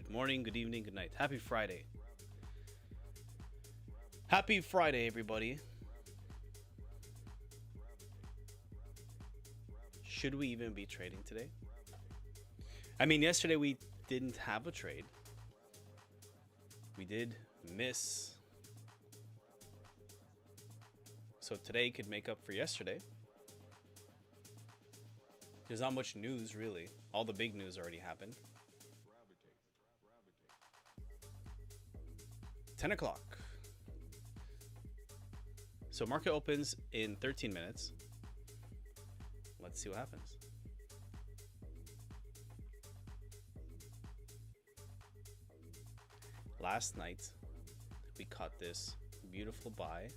Good morning, good evening, good night. Happy Friday. Happy Friday, everybody. Should we even be trading today? I mean, yesterday we didn't have a trade. We did miss. So today could make up for yesterday. There's not much news, really. All the big news already happened. 10 o'clock. So market opens in 13 minutes. Let's see what happens. Last night, we caught this beautiful buy.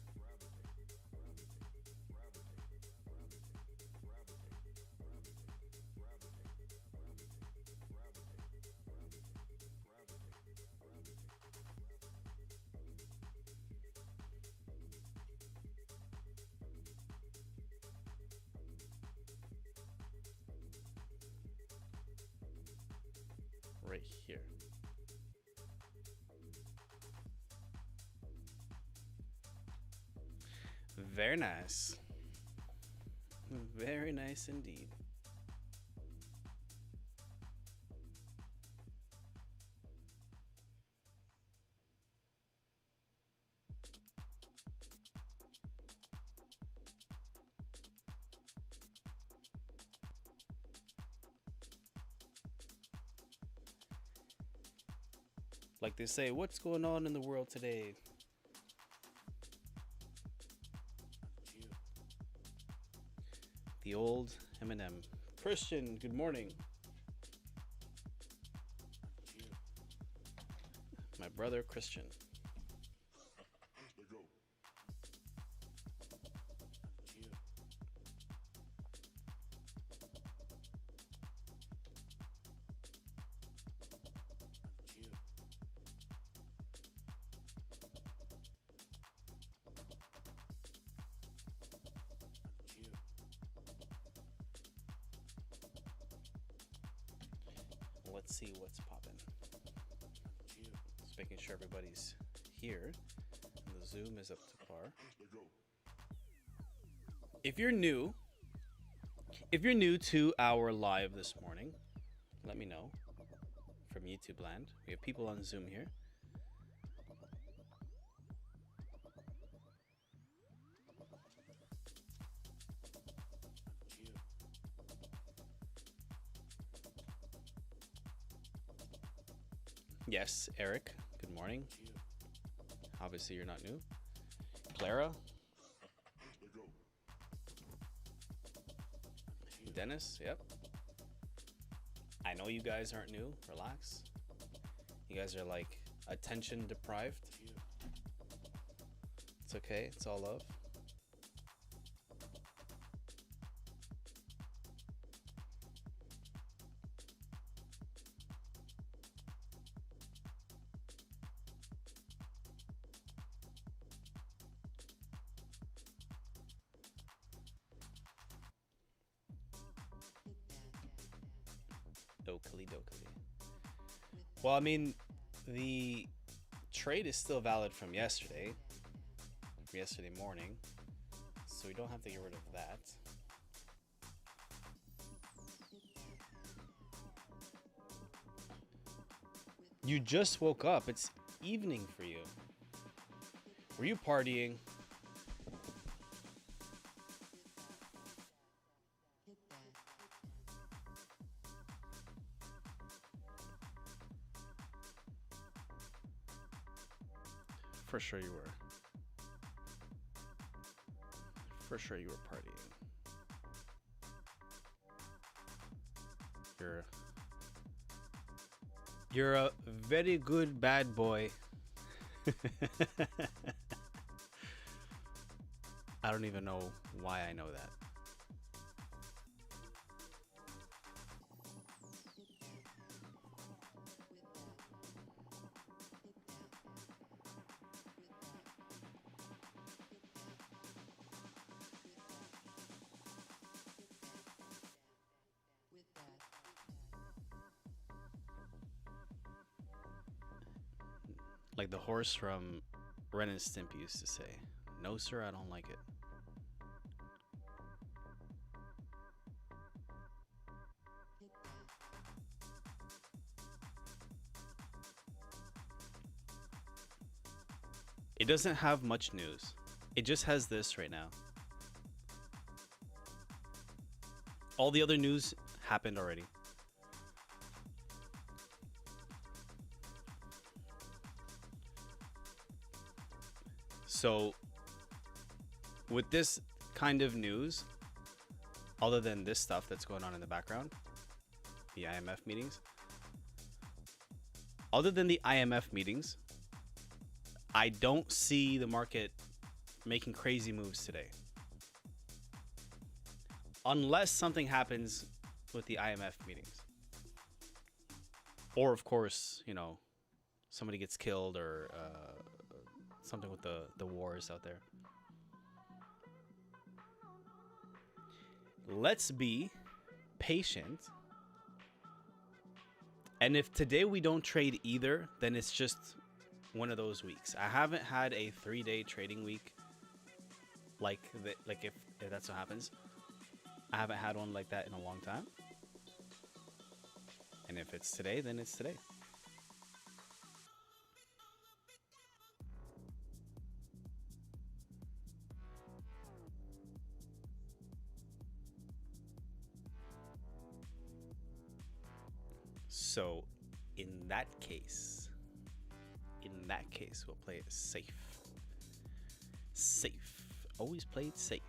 Right here. Very nice. Very nice indeed. Like they say, what's going on in the world today? The old Eminem. Christian, good morning. My brother Christian. Let's see what's popping. Just making sure everybody's here. The Zoom is up to par. If you're new to our live this morning, let me know from YouTube land. We have people on Zoom here. Yes, Eric, good morning. Obviously, you're not new. Clara. Dennis, yep. I know you guys aren't new. Relax. You guys are like attention deprived. It's okay. It's all love. Dokily. Well, I mean, the trade is still valid from yesterday morning, so we don't have to get rid of that. You just woke up. It's evening for you. Were you partying? For sure you were. For sure you were partying. You're a very good bad boy. I don't even know why I know that. Like the horse from Ren and Stimpy used to say, "No, sir, I don't like it." It doesn't have much news. It just has this right now. All the other news happened already. So with this kind of news, other than this stuff that's going on in the background, the IMF meetings, other than the IMF meetings, I don't see the market making crazy moves today. Unless something happens with the IMF meetings. Or, of course, you know, somebody gets killed or something with the wars out there. Let's be patient. And if today we don't trade either, then it's just one of those weeks. I haven't had a 3-day trading week like if that's what happens. I haven't had one like that in a long time. And if it's today, then it's today. So in that case, we'll play it safe. Safe. Always play it safe.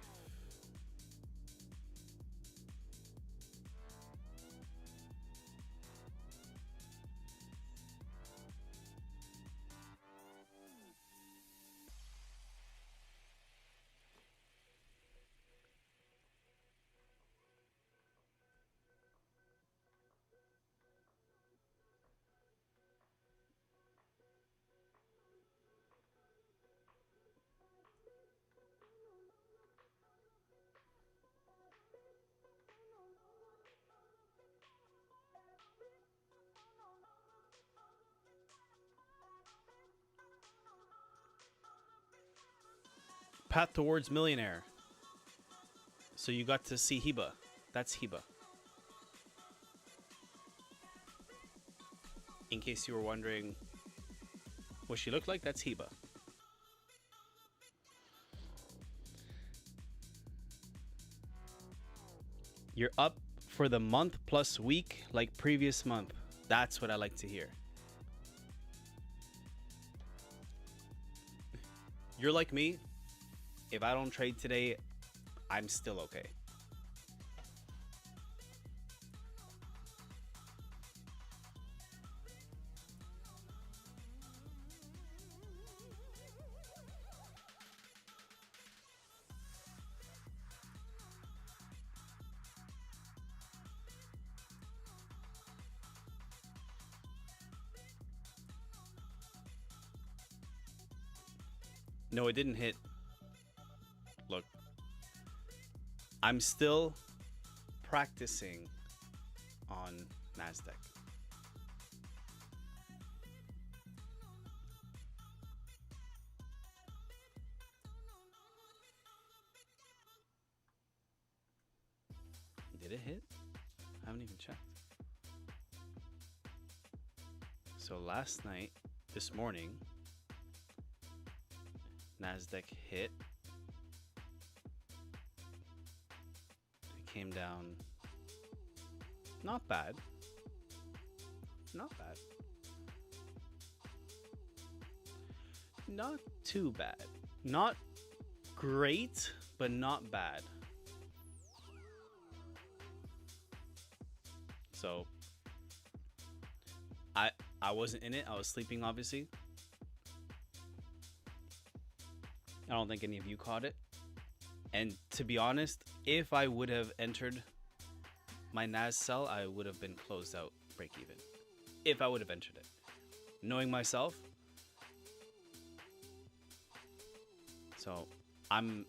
Path towards millionaire. So you got to see Hiba. That's Hiba. In case you were wondering what she looked like, that's Hiba. You're up for the month plus week like previous month. That's what I like to hear. You're like me. If I don't trade today, I'm still okay. No, it didn't hit. Look, I'm still practicing on NASDAQ. Did it hit? I haven't even checked. So last night, this morning, NASDAQ hit. It came down. Not bad. Not bad. Not too bad. Not great, but not bad. So I wasn't in it. I was sleeping, obviously. I don't think any of you caught it. And to be honest, if I would have entered my NAS sell, I would have been closed out, break even. If I would have entered it. Knowing myself. So I'm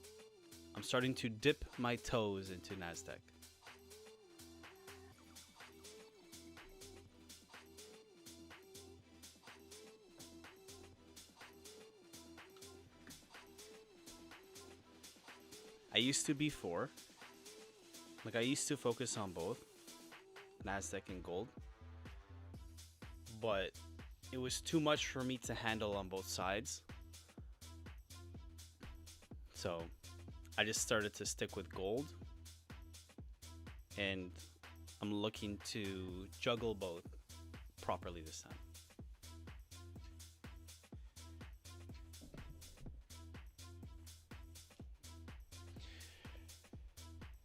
starting to dip my toes into NASDAQ. I used to before. Like I used to focus on both Nasdaq and gold, but it was too much for me to handle on both sides. So I just started to stick with gold, and I'm looking to juggle both properly this time.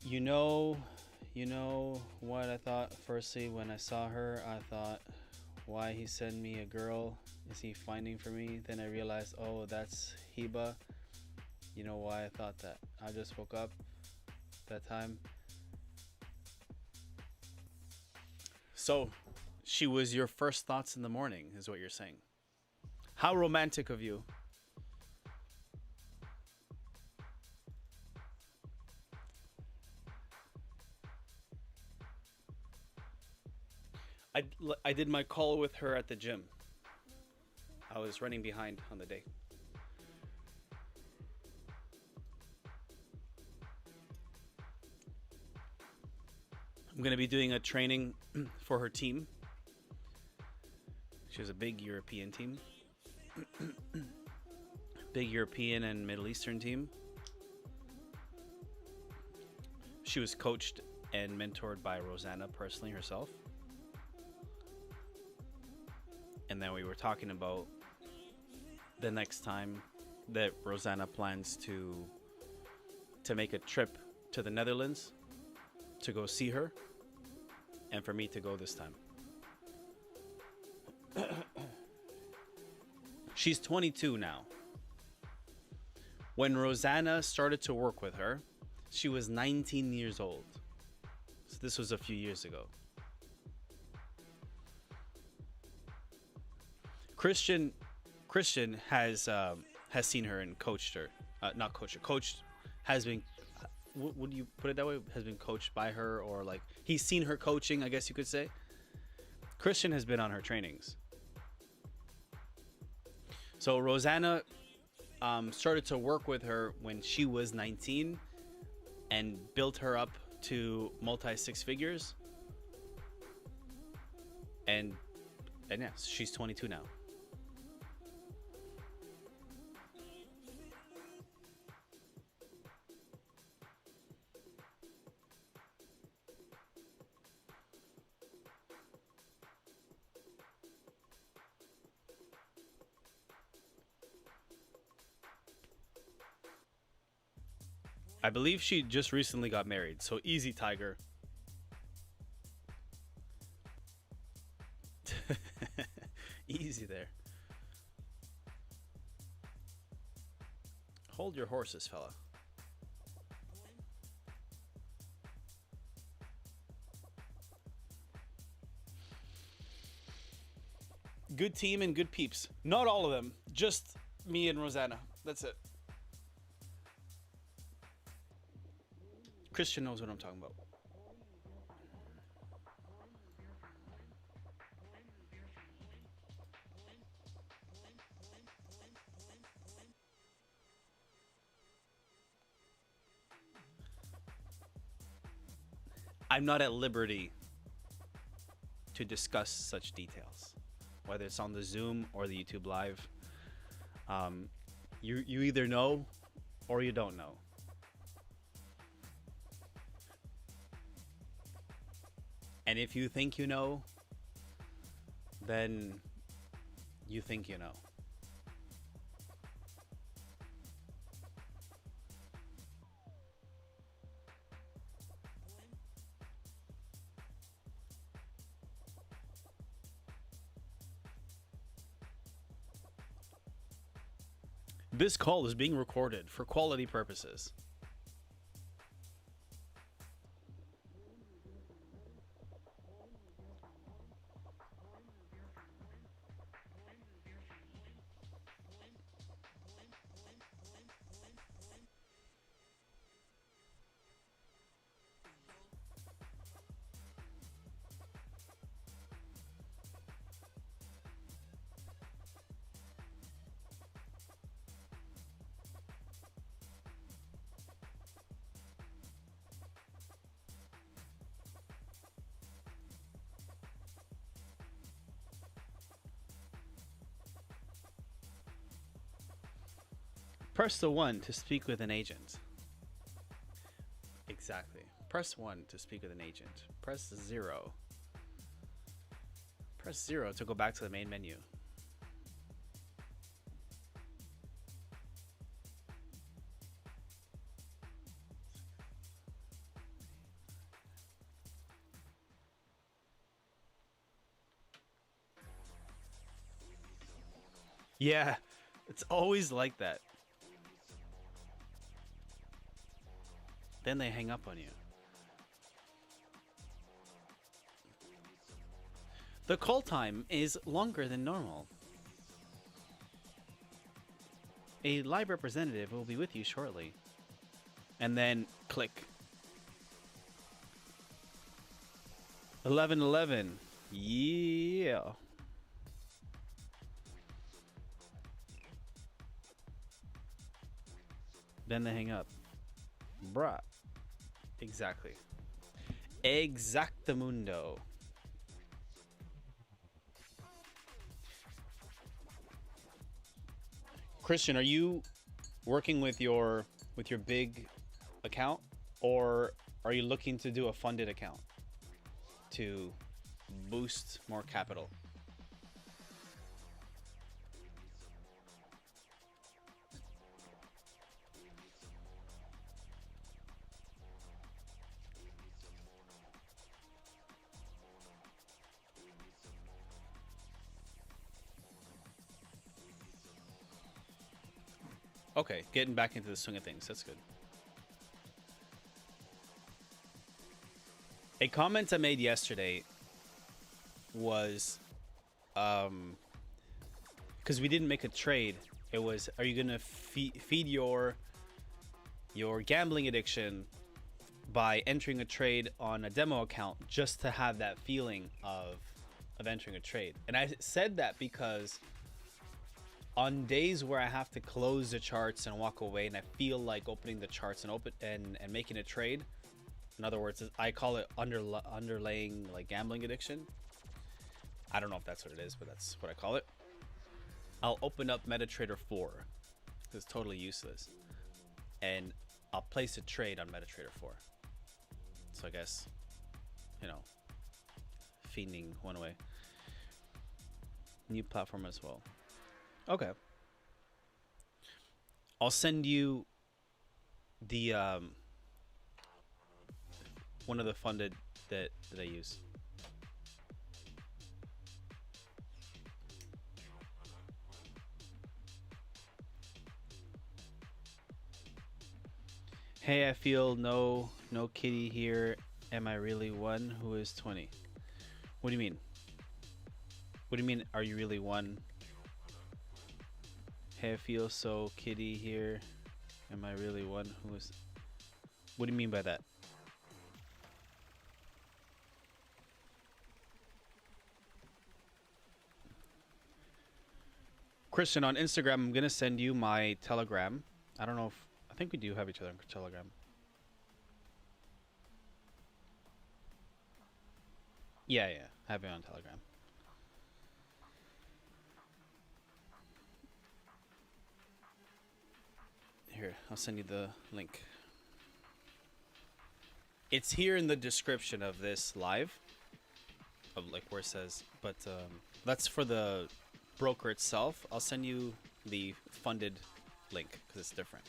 You know what I thought firstly when I saw her? I thought, why he sent me a girl? Is he finding for me? Then I realized, oh, that's Heba. You know why I thought that? I just woke up that time. So, she was your first thoughts in the morning, is what you're saying. How romantic of you. I did my call with her at the gym. I was running behind on the day. I'm going to be doing a training for her team. She has a big European team. Big European and Middle Eastern team. She was coached and mentored by Rosanna personally herself. And then we were talking about the next time that Rosanna plans to make a trip to the Netherlands to go see her, and for me to go this time. She's 22 now. When Rosanna started to work with her, she was 19 years old. So this was a few years ago. Christian has seen her and coached her. Not coached her. Coached has been. Would you put it that way? Has been coached by her, or like he's seen her coaching, I guess you could say. Christian has been on her trainings. So Rosanna started to work with her when she was 19 and built her up to multi six figures. And yes, she's 22 now. I believe she just recently got married, so easy, Tiger. Easy there. Hold your horses, fella. Good team and good peeps. Not all of them, just me and Rosanna. That's it. Christian knows what I'm talking about. I'm not at liberty to discuss such details, whether it's on the Zoom or the YouTube Live. You either know or you don't know. And if you think you know, then you think you know. This call is being recorded for quality purposes. Press the 1 to speak with an agent. Exactly. Press 1 to speak with an agent. Press 0. Press 0 to go back to the main menu. Yeah, it's always like that. Then they hang up on you. The call time is longer than normal. A live representative will be with you shortly. And then click. 11:11. Yeah. Then they hang up. Bruh. Exactly. Exactamundo. Christian, are you working with your big account, or are you looking to do a funded account to boost more capital? Okay, getting back into the swing of things. That's good. A comment I made yesterday was, because we didn't make a trade. It was, are you gonna feed your gambling addiction by entering a trade on a demo account just to have that feeling of entering a trade? And I said that because on days where I have to close the charts and walk away, and I feel like opening the charts and making a trade, in other words, I call it underlaying like gambling addiction. I don't know if that's what it is, but that's what I call it. I'll open up MetaTrader 4 because it's totally useless, and I'll place a trade on MetaTrader 4. So I guess, you know, fiending one way. New platform as well. Okay. I'll send you the one of the funded that I use. Hey, I feel no kitty here. Am I really one who is 20? What do you mean? What do you mean, are you really one? Hey, I feel so kitty here. Am I really one who is... What do you mean by that? Christian, on Instagram, I'm going to send you my Telegram. I don't know if... I think we do have each other on Telegram. Yeah, I have it on Telegram. Here, I'll send you the link. It's here in the description of this live, of like where it says, but that's for the broker itself. I'll send you the funded link because it's different.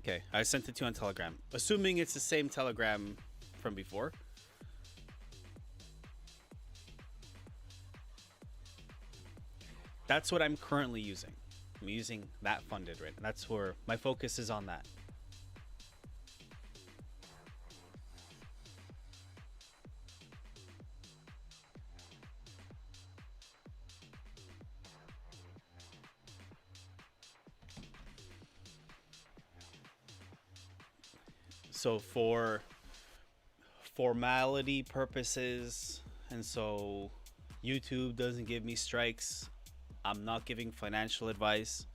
Okay, I sent it to you on Telegram. Assuming it's the same Telegram from before. That's what I'm currently using. I'm using that funded right. That's where my focus is, on that. So for formality purposes, and so YouTube doesn't give me strikes, I'm not giving financial advice.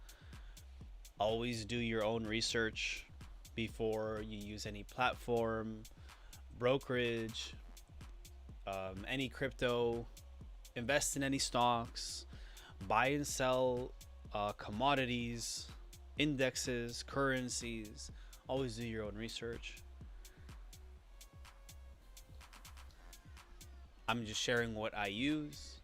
Always do your own research before you use any platform, brokerage, any crypto, invest in any stocks, buy and sell commodities, indexes, currencies. Always do your own research. I'm just sharing what I use.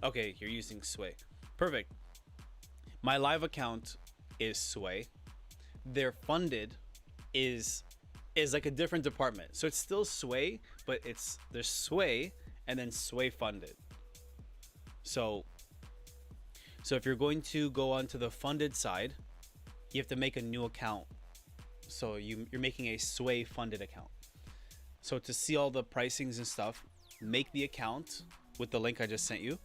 Okay, you're using Sway. Perfect. My live account is Sway. Their funded is like a different department. So it's still Sway, but there's Sway and then Sway funded. So if you're going to go onto the funded side, you have to make a new account. So you're making a Sway funded account. So to see all the pricings and stuff, make the account with the link I just sent you.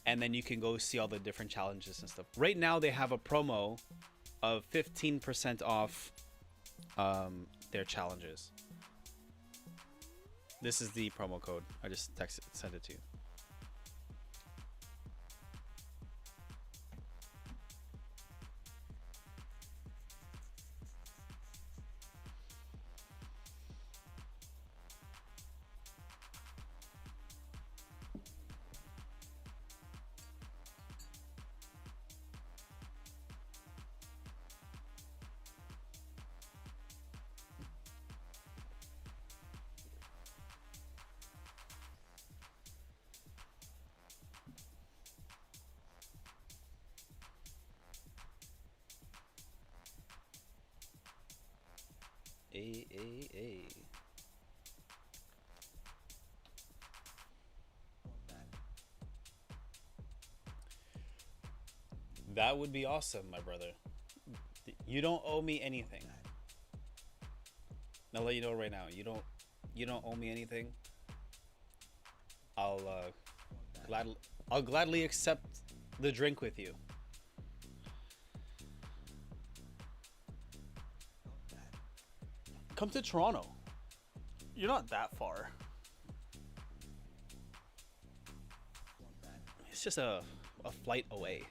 And then you can go see all the different challenges and stuff. Right now they have a promo of 15% off their challenges. This is the promo code. I just sent it to you. A. That would be awesome, my brother. You don't owe me anything. I'll let you know right now. You don't owe me anything. I'll gladly accept the drink with you. Come to Toronto. You're not that far. It's just a flight away.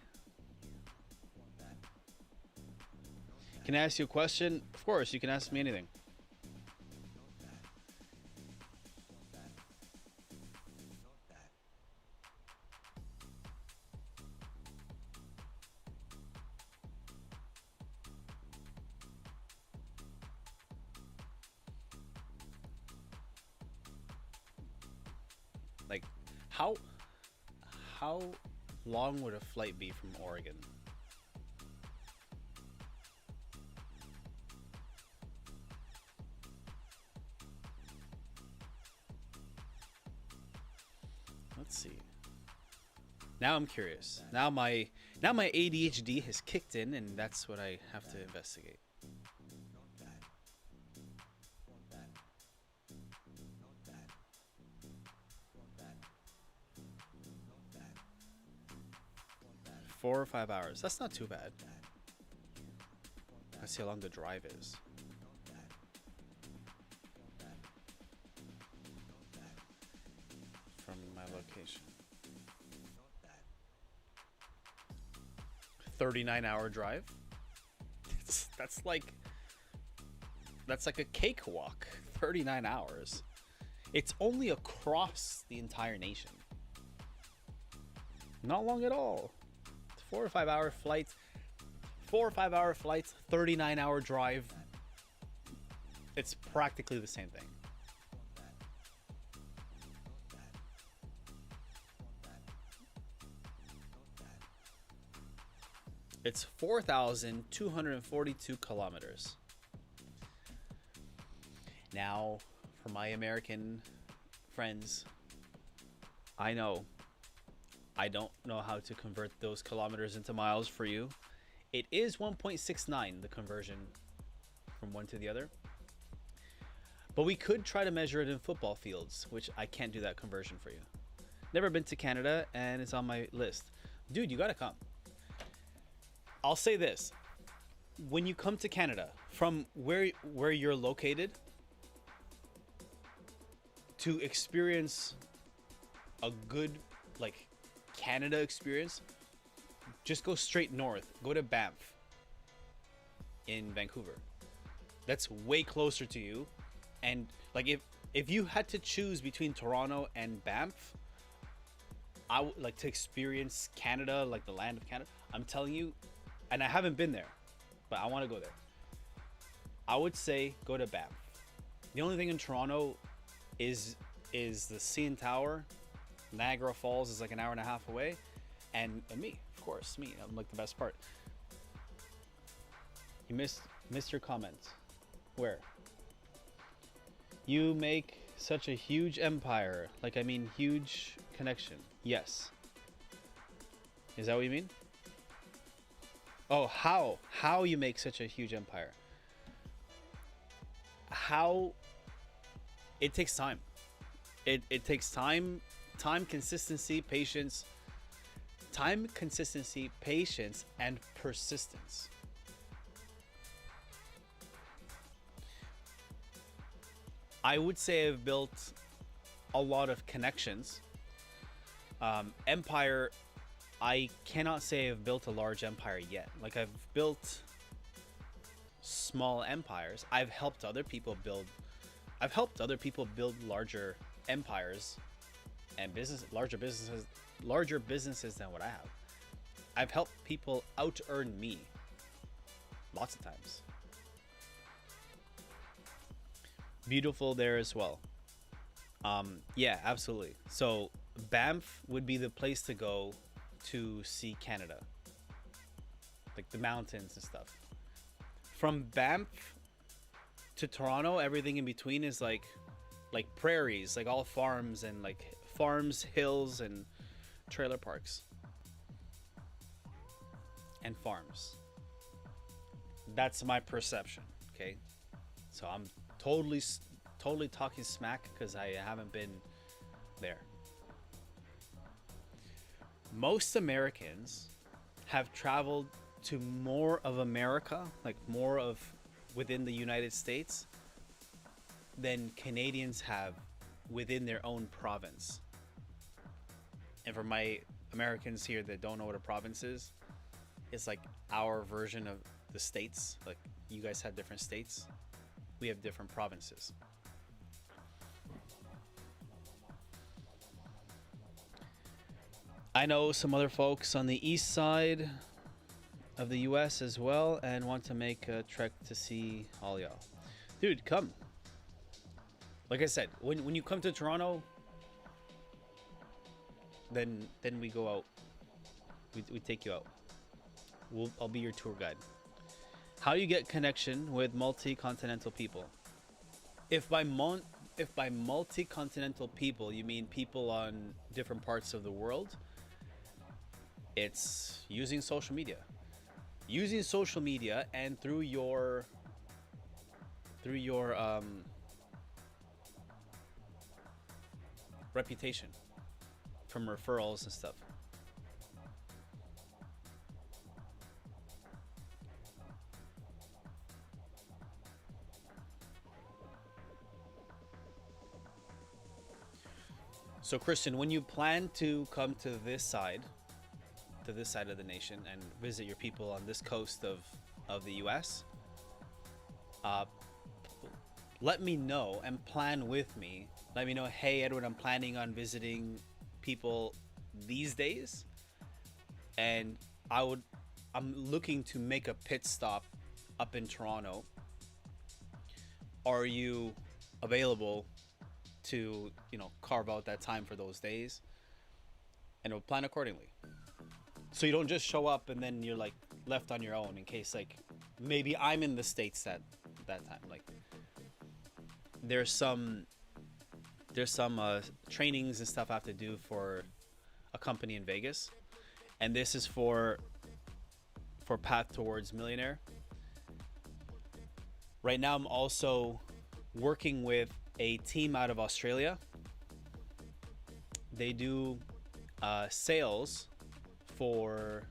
Can I ask you a question? Of course, you can ask me anything. Like, how long would a flight be from Oregon? Let's see. Now I'm curious. Now my ADHD has kicked in, and that's what I have to investigate. Four or 5 hours. That's not too bad. Let's see how long the drive is. From my location. 39-hour drive. That's like a cakewalk. 39 hours. It's only across the entire nation. Not long at all. 4 or 5 hour flights. 4 or 5 hour flights. 39-hour drive. It's practically the same thing. It's 4,242 kilometers. Now, for my American friends, I don't know how to convert those kilometers into miles for you. It is 1.69, the conversion. from one to the other. But we could try to measure it in football fields, which I can't do that conversion for you. Never been to Canada, and it's on my list. Dude, you gotta come. I'll say this. When you come to Canada, from where you're located, to experience a good, like, Canada experience, just go straight north. Go to Banff in Vancouver. That's way closer to you. And like if you had to choose between Toronto and Banff, I would like to experience Canada, like the land of Canada. I'm telling you, and I haven't been there, but I want to go there. I would say go to Banff. The only thing in Toronto is the CN Tower. Niagara Falls is like an hour and a half away, and me, of course, me. I'm like the best part. You missed your comment. Where? You make such a huge empire. Like, I mean, huge connection. Yes. Is that what you mean? Oh, how you make such a huge empire? How? It takes time. It takes time, consistency, patience. Time, consistency, patience, and persistence. I would say I've built a lot of connections. Empire, I cannot say I've built a large empire yet. Like, I've built small empires. I've helped other people build larger empires and larger businesses than what I have. I've helped people out earn me lots of times. Beautiful there as well. Yeah, absolutely. So Banff would be the place to go to see Canada, like the mountains and stuff. From Banff to Toronto, everything in between is like prairies, like all farms and like farms, hills, and trailer parks and farms. That's my perception. Okay, so I'm totally talking smack because I haven't been there. Most Americans have traveled to more of America, like more of within the United States, than Canadians have within their own province. And for my Americans here that don't know what a province is, it's like our version of the states. Like, you guys have different states, we have different provinces. I know some other folks on the east side of the US as well and want to make a trek to see all y'all. Dude, come. Like I said, when you come to Toronto, then we go out. We take you out. I'll be your tour guide. How do you get connection with multi-continental people? If by multi-continental people you mean people on different parts of the world, it's using social media. Using social media and through your reputation from referrals and stuff. So Christian, when you plan to come to this side of the nation and visit your people on this coast of the US, let me know and plan with me. Let me know, hey Edward, I'm planning on visiting people these days, and I'm looking to make a pit stop up in Toronto. Are you available to, carve out that time for those days? And we'll plan accordingly. So you don't just show up and then you're like left on your own in case, like, maybe I'm in the States that time. Like, there's some trainings and stuff I have to do for a company in Vegas, and this is for Path Towards Millionaire. Right now, I'm also working with a team out of Australia. They do sales for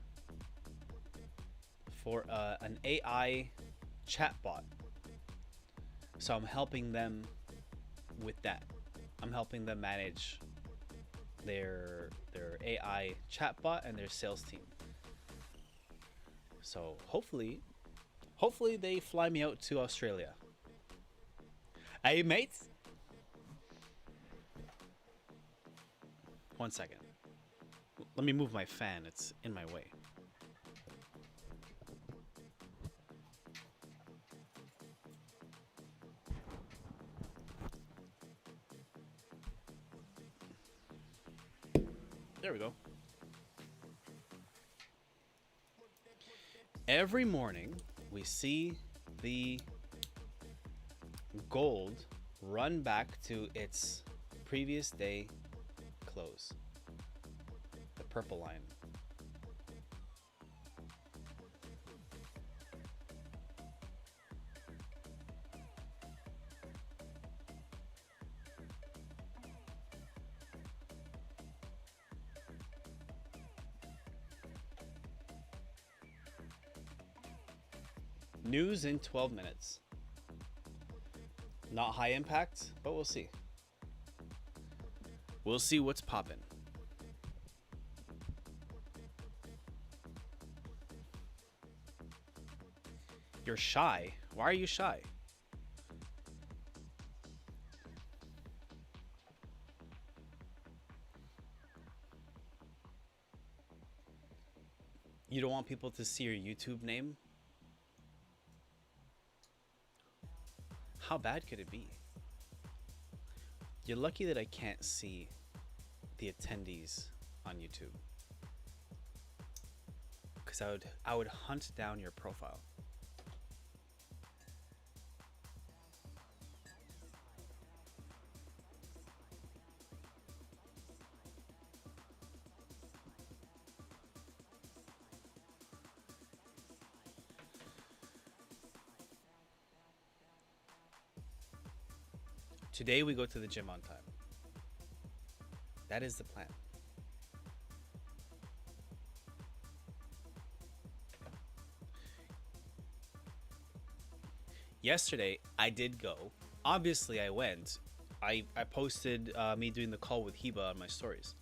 an AI chatbot. So I'm helping them with that. I'm helping them manage their AI chatbot and their sales team. So hopefully they fly me out to Australia. Hey, mates. 1 second. Let me move my fan. It's in my way. There we go. Every morning, we see the gold run back to its previous day close. The purple line. News in 12 minutes. Not high impact, but we'll see. We'll see what's poppin'. You're shy? Why are you shy? You don't want people to see your YouTube name? How bad could it be? You're lucky that I can't see the attendees on YouTube, because I would hunt down your profile. Today we go to the gym on time. That is the plan. Yesterday I did go. Obviously I went. I posted me doing the call with Hiba on my stories.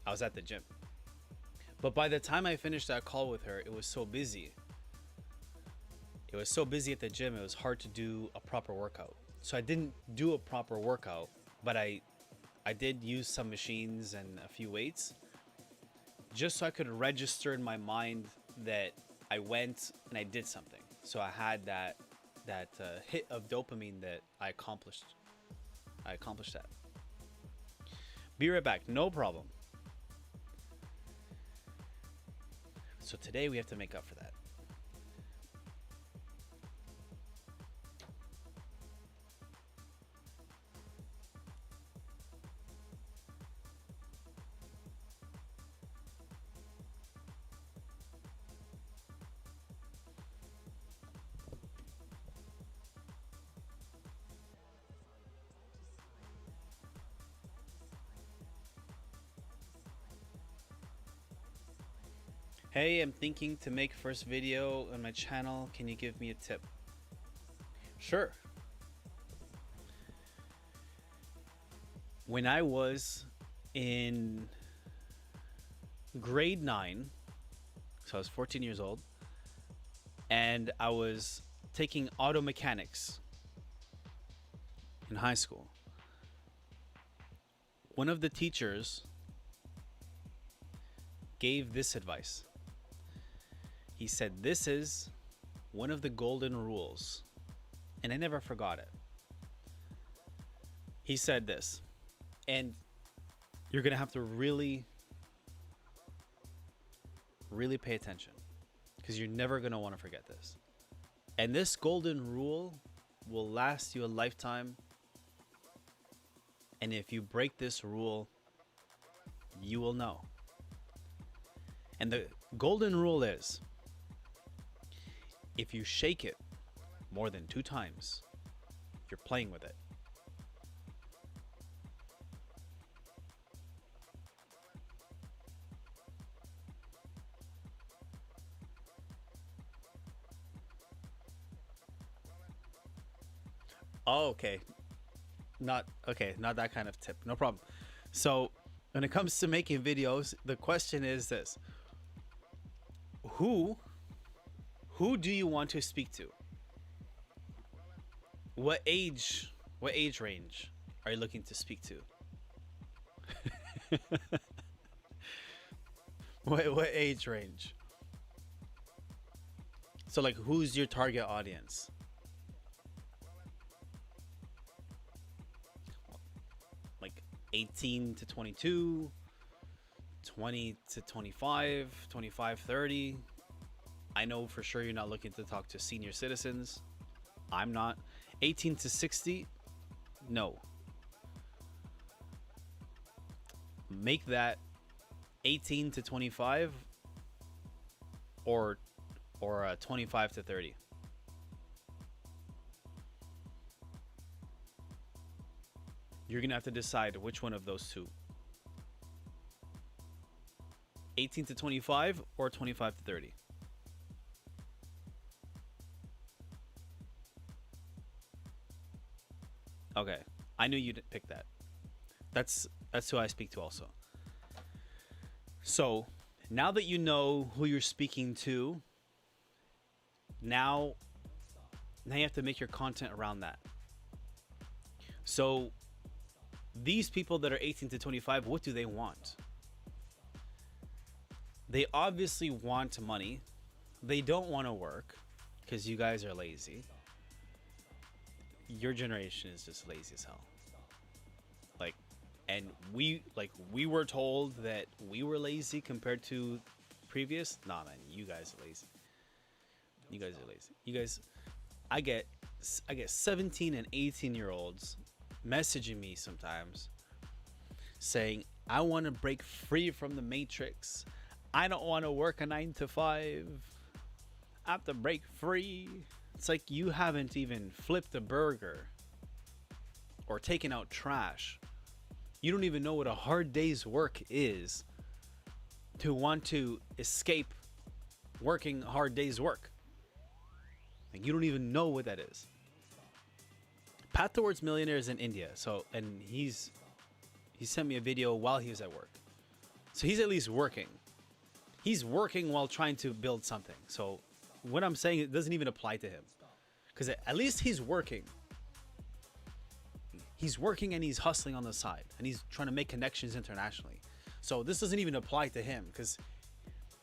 I was at the gym. But by the time I finished that call with her, it was so busy. It was so busy at the gym, it was hard to do a proper workout. So I didn't do a proper workout, but I did use some machines and a few weights just so I could register in my mind that I went and I did something. So I had that hit of dopamine that I accomplished. I accomplished that. Be right back. No problem. So today we have to make up for that. Hey, I'm thinking to make first video on my channel. Can you give me a tip? Sure. When I was in grade 9, so I was 14 years old, and I was taking auto mechanics in high school. One of the teachers gave this advice. He said, this is one of the golden rules, and I never forgot it. He said this, and you're gonna have to really pay attention, because you're never gonna want to forget this. And this golden rule will last you a lifetime, and if you break this rule, you will know. And the golden rule is, if you shake it more than 2 times, you're playing with it. Oh, okay. Not okay, not that kind of tip. No problem. So, when it comes to making videos, the question is this. Who do you want to speak to? What age range are you looking to speak to? What age range? So like who's your target audience? Like 18 to 22, 20 to 25, 25, 30. I know for sure you're not looking to talk to senior citizens. I'm not. 18 to 60, no. Make that 18 to 25 or 25 to 30. You're gonna have to decide which one of those two. 18 to 25 or 25 to 30. Okay, I knew you'd pick that. That's who I speak to also. So now that you know who you're speaking to, now you have to make your content around that. So these people that are 18 to 25, what do they want? They obviously want money. They don't want to work because you guys are lazy. Your generation is just lazy as hell. Like, and we were told that we were lazy compared to previous. Nah, man, you guys are lazy. You guys are lazy. You guys, I get 17 and 18-year-olds messaging me sometimes saying, I want to break free from the matrix. I don't want to work a 9 to 5. I have to break free. It's like you haven't even flipped a burger or taken out trash. You don't even know what a hard day's work is to want to escape working a hard day's work. Like, you don't even know what that is. Path Towards Millionaires in India. So, and he sent me a video while he was at work. So he's at least working. He's working while trying to build something. So what I'm saying, it doesn't even apply to him, because at least he's working. He's working and he's hustling on the side, and he's trying to make connections internationally. So this doesn't even apply to him, because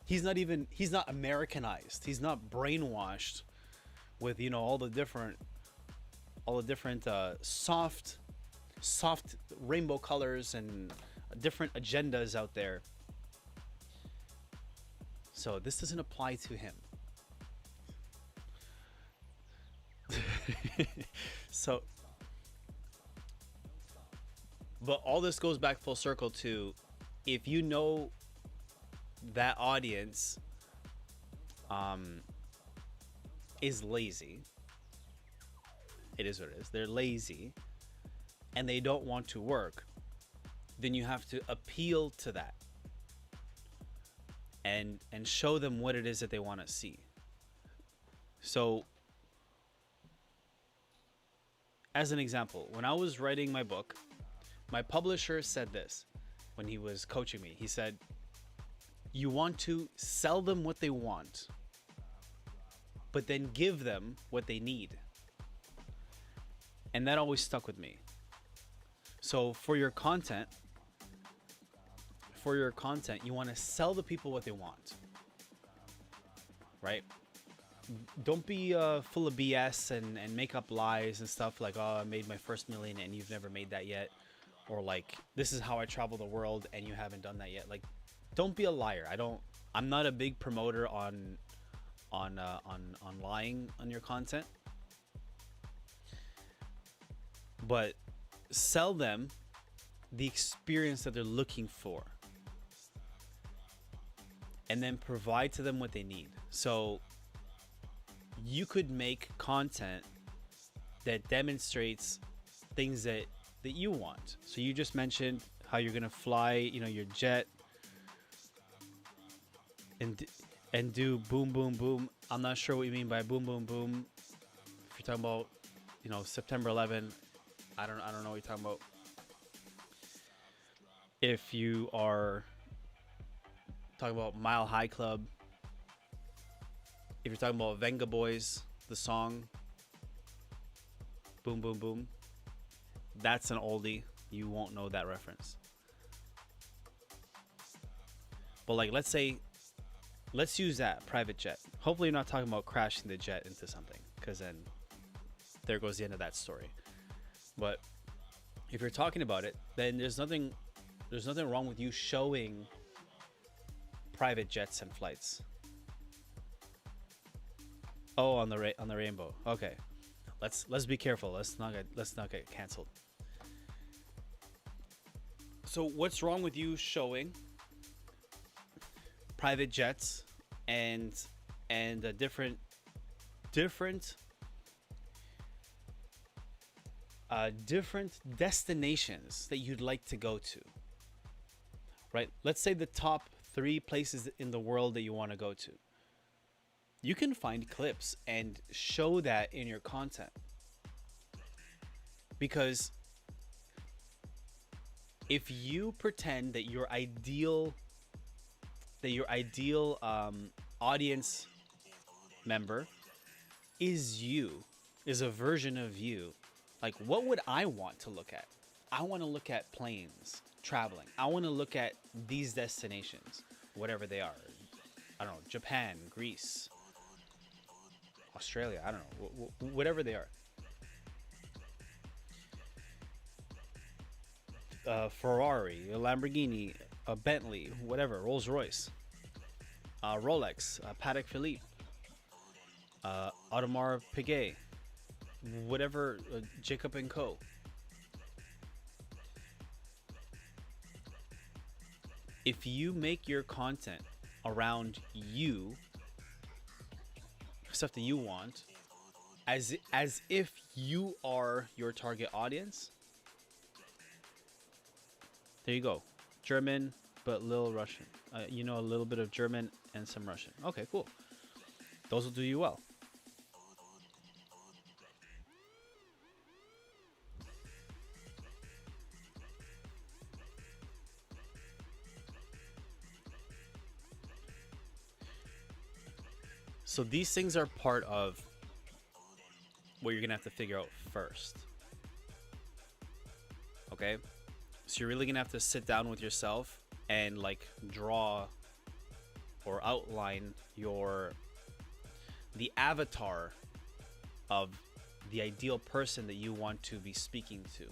he's not Americanized. He's not brainwashed with, you know, all the different soft rainbow colors and different agendas out there. So this doesn't apply to him. So, but all this goes back full circle to, if you know that audience is lazy, it is what it is. They're lazy and they don't want to work, then you have to appeal to that and show them what it is that they want to see. So, as an example, when I was writing my book, my publisher said this when he was coaching me. He said, you want to sell them what they want, but then give them what they need. And that always stuck with me. So for your content, you want to sell the people what they want, right? Don't be full of BS and make up lies and stuff like, oh, I made my first million and you've never made that yet, or like, this is how I travel the world and you haven't done that yet. Like, don't be a liar. I'm not a big promoter on lying on your content, but sell them the experience that they're looking for, and then provide to them what they need. So you could make content that demonstrates things that you want. So you just mentioned how you're gonna fly, your jet, and do boom boom boom. I'm not sure what you mean by boom boom boom. If you're talking about, September 11, I don't know what you're talking about. If you are talking about Mile High Club, if you're talking about Venga Boys, the song boom boom boom, that's an oldie. You won't know that reference. But like, let's use that private jet. Hopefully you're not talking about crashing the jet into something, because then there goes the end of that story. But if you're talking about it, then there's nothing wrong with you showing private jets and flights. Oh, on the rainbow. Okay, let's be careful. Let's not get canceled. So what's wrong with you showing private jets and different destinations that you'd like to go to, right? Let's say the top 3 places in the world that you want to go to. You can find clips and show that in your content, because if you pretend that your ideal audience member is a version of you, like, what would I want to look at? I want to look at planes, traveling. I want to look at these destinations, whatever they are. I don't know, Japan, Greece, Australia, I don't know, whatever they are. Ferrari, a Lamborghini, a Bentley, whatever, Rolls Royce, Rolex, Patek Philippe, Audemars Piguet, whatever, Jacob & Co. If you make your content around you, stuff that you want, as if you are your target audience, there you go. German, but little Russian. A little bit of German and some Russian. Okay, cool. Those will do you well. So these things are part of what you're gonna have to figure out first. Okay? So you're really gonna have to sit down with yourself and like draw or outline the avatar of the ideal person that you want to be speaking to.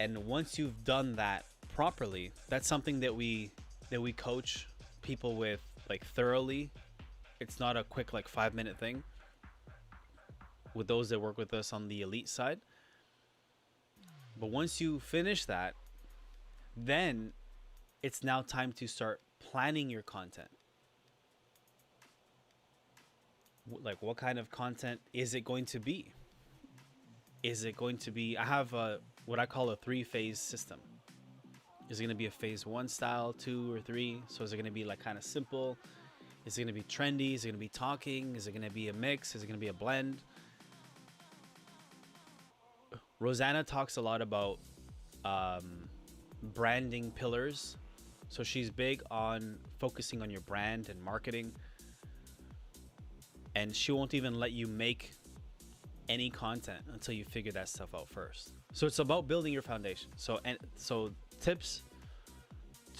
And once you've done that properly, that's something that we coach people with, like, thoroughly. It's not a quick, like, 5-minute thing with those that work with us on the elite side. But once you finish that, then it's now time to start planning your content. Like, what kind of content is it going to be? Is it going to be, I have what I call a 3-phase system. Is it going to be a phase 1 style, 2 or 3? So is it going to be like kind of simple? Is it going to be trendy? Is it going to be talking? Is it going to be a mix? Is it going to be a blend? Rosanna talks a lot about branding pillars. So she's big on focusing on your brand and marketing. And she won't even let you make any content until you figure that stuff out first. So it's about building your foundation. So tips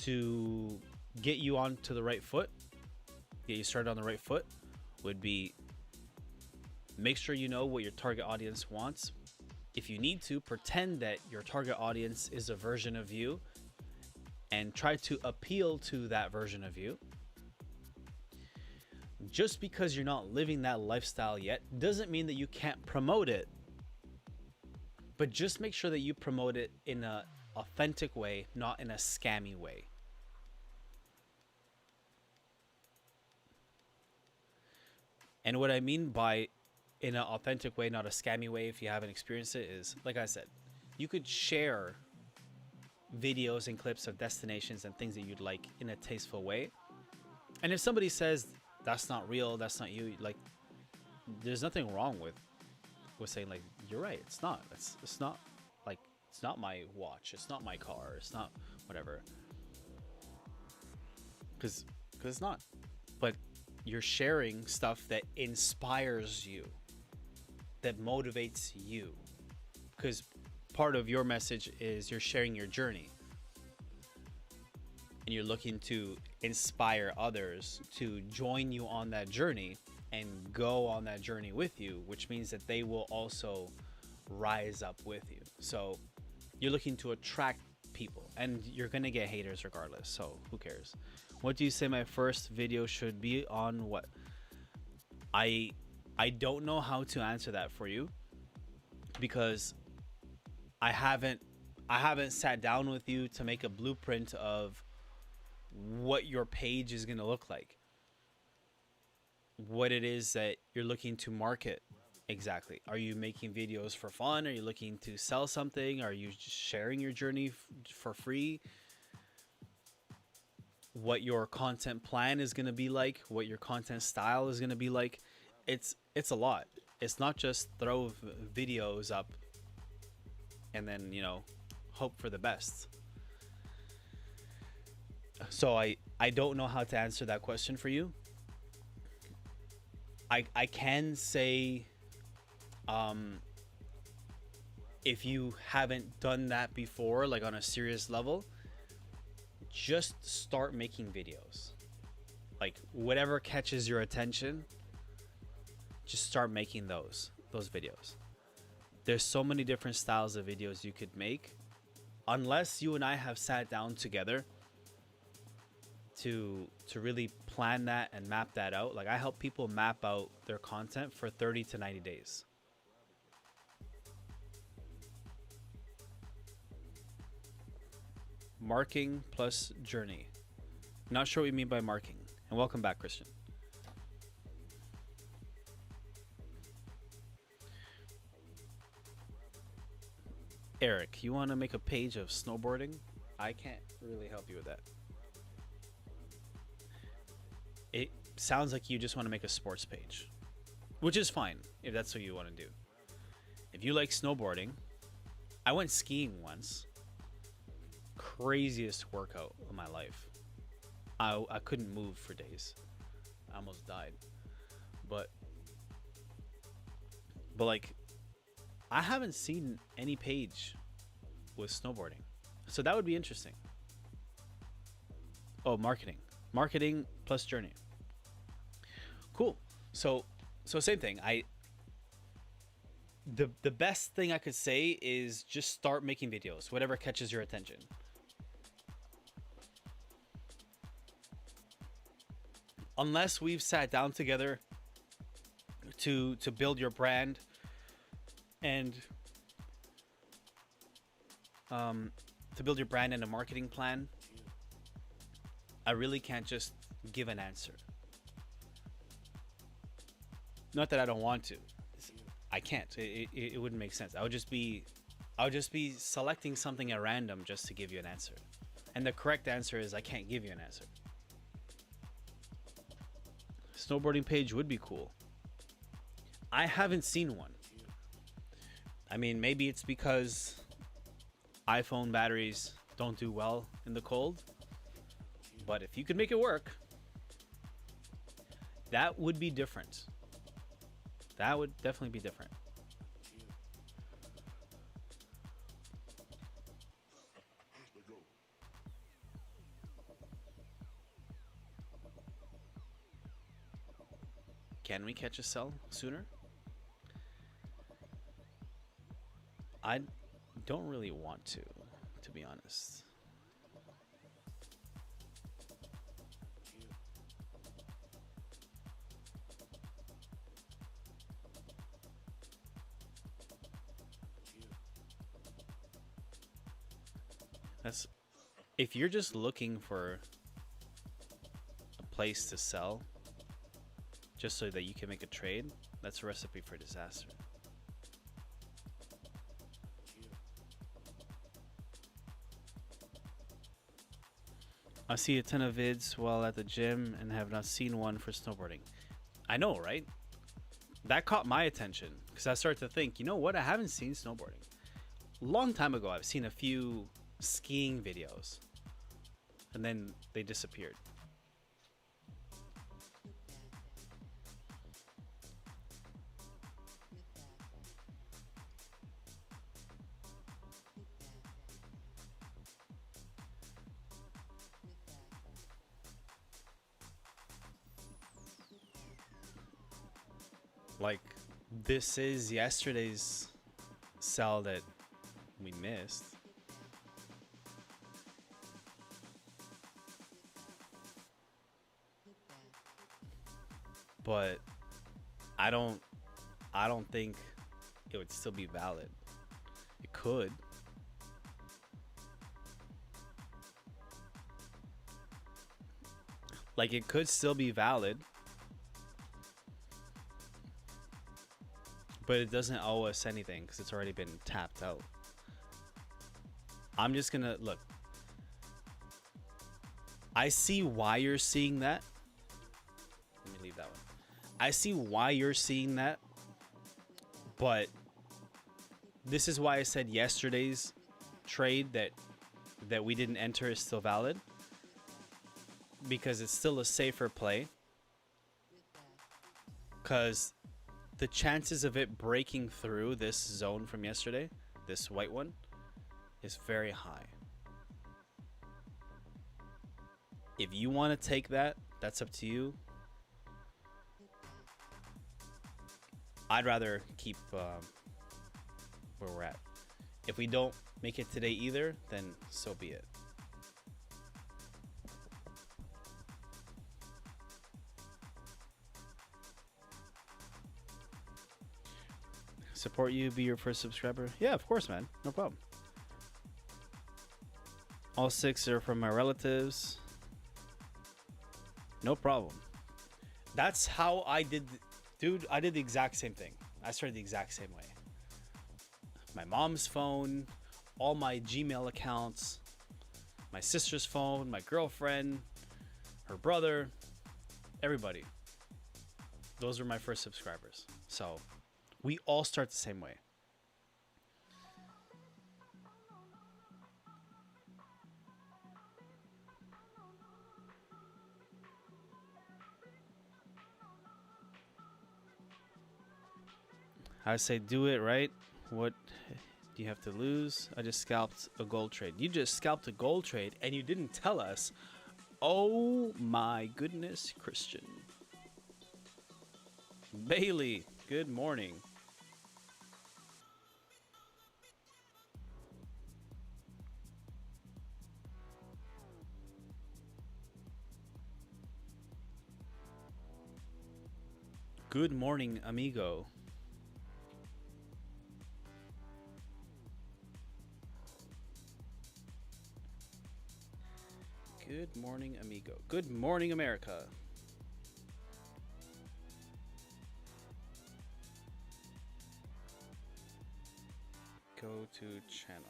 to get you onto the right foot, get you started on the right foot, would be make sure you know what your target audience wants. If you need to, pretend that your target audience is a version of you and try to appeal to that version of you. Just because you're not living that lifestyle yet doesn't mean that you can't promote it, but just make sure that you promote it in an authentic way, not in a scammy way. And what I mean by in an authentic way, not a scammy way, if you haven't experienced it, is like I said, you could share videos and clips of destinations and things that you'd like in a tasteful way. And if somebody says that's not real, that's not you, like, there's nothing wrong with saying like, you're right, it's not. It's not like, it's not my watch, it's not my car, it's not whatever. Because it's not. But you're sharing stuff that inspires you, that motivates you. Because part of your message is you're sharing your journey. And you're looking to inspire others to join you on that journey and go on that journey with you, which means that they will also rise up with you. So you're looking to attract people, and you're gonna get haters regardless, so who cares? What do you say my first video should be on? What? I don't know how to answer that for you, because I haven't sat down with you to make a blueprint of what your page is going to look like, what it is that you're looking to market exactly. Are you making videos for fun? Are you looking to sell something? Are you just sharing your journey for free? What your content plan is going to be like, what your content style is going to be like. It's a lot. It's not just throw videos up and then, you know, hope for the best. So I don't know how to answer that question for you. I can say, if you haven't done that before, like on a serious level, just start making videos. Like whatever catches your attention, just start making those videos. There's so many different styles of videos you could make. Unless you and I have sat down together to really plan that and map that out. Like I help people map out their content for 30 to 90 days. Marking plus journey. Not sure what you mean by marking. And welcome back, Christian. Eric, you want to make a page of snowboarding? I can't really help you with that. It sounds like you just want to make a sports page, which is fine if that's what you want to do. If you like snowboarding, I went skiing once. Craziest workout of my life. I couldn't move for days. I almost died. But like, I haven't seen any page with snowboarding. So that would be interesting. Oh, marketing plus journey. Cool. So same thing. The best thing I could say is just start making videos, whatever catches your attention. Unless we've sat down together to build your brand and a marketing plan, I really can't just give an answer. Not that I don't want to. I can't. It wouldn't make sense. I would just be selecting something at random just to give you an answer. And the correct answer is I can't give you an answer. Snowboarding page would be cool. I haven't seen one. I mean, maybe it's because iPhone batteries don't do well in the cold. But if you could make it work, that would be different. That would definitely be different. Can we catch a sell sooner? I don't really want to be honest. If you're just looking for a place to sell, just so that you can make a trade, that's a recipe for disaster. I see a ton of vids while at the gym and have not seen one for snowboarding. I know, right? That caught my attention because I started to think, you know what? I haven't seen snowboarding. Long time ago, I've seen a few skiing videos and then they disappeared. Like, this is yesterday's sell that we missed. But I don't think it would still be valid. It could. Like, it could still be valid. But it doesn't owe us anything because it's already been tapped out. I'm just gonna look. I see why you're seeing that. Let me leave that one. I see why you're seeing that. But this is why I said yesterday's trade that we didn't enter is still valid. Because it's still a safer play. Because the chances of it breaking through this zone from yesterday, this white one, is very high. If you want to take that, that's up to you. I'd rather keep where we're at. If we don't make it today either, then so be it. Support you, be your first subscriber. Yeah, of course, man. No problem. All 6 are from my relatives. No problem. That's how I did. Dude, I did the exact same thing. I started the exact same way. My mom's phone, all my Gmail accounts, my sister's phone, my girlfriend, her brother, everybody. Those were my first subscribers. So we all start the same way. I say do it, right? What do you have to lose? I just scalped a gold trade. You just scalped a gold trade and you didn't tell us. Oh my goodness, Christian. Bailey, good morning. Good morning, amigo. Good morning, amigo. Good morning, America. Go to channel.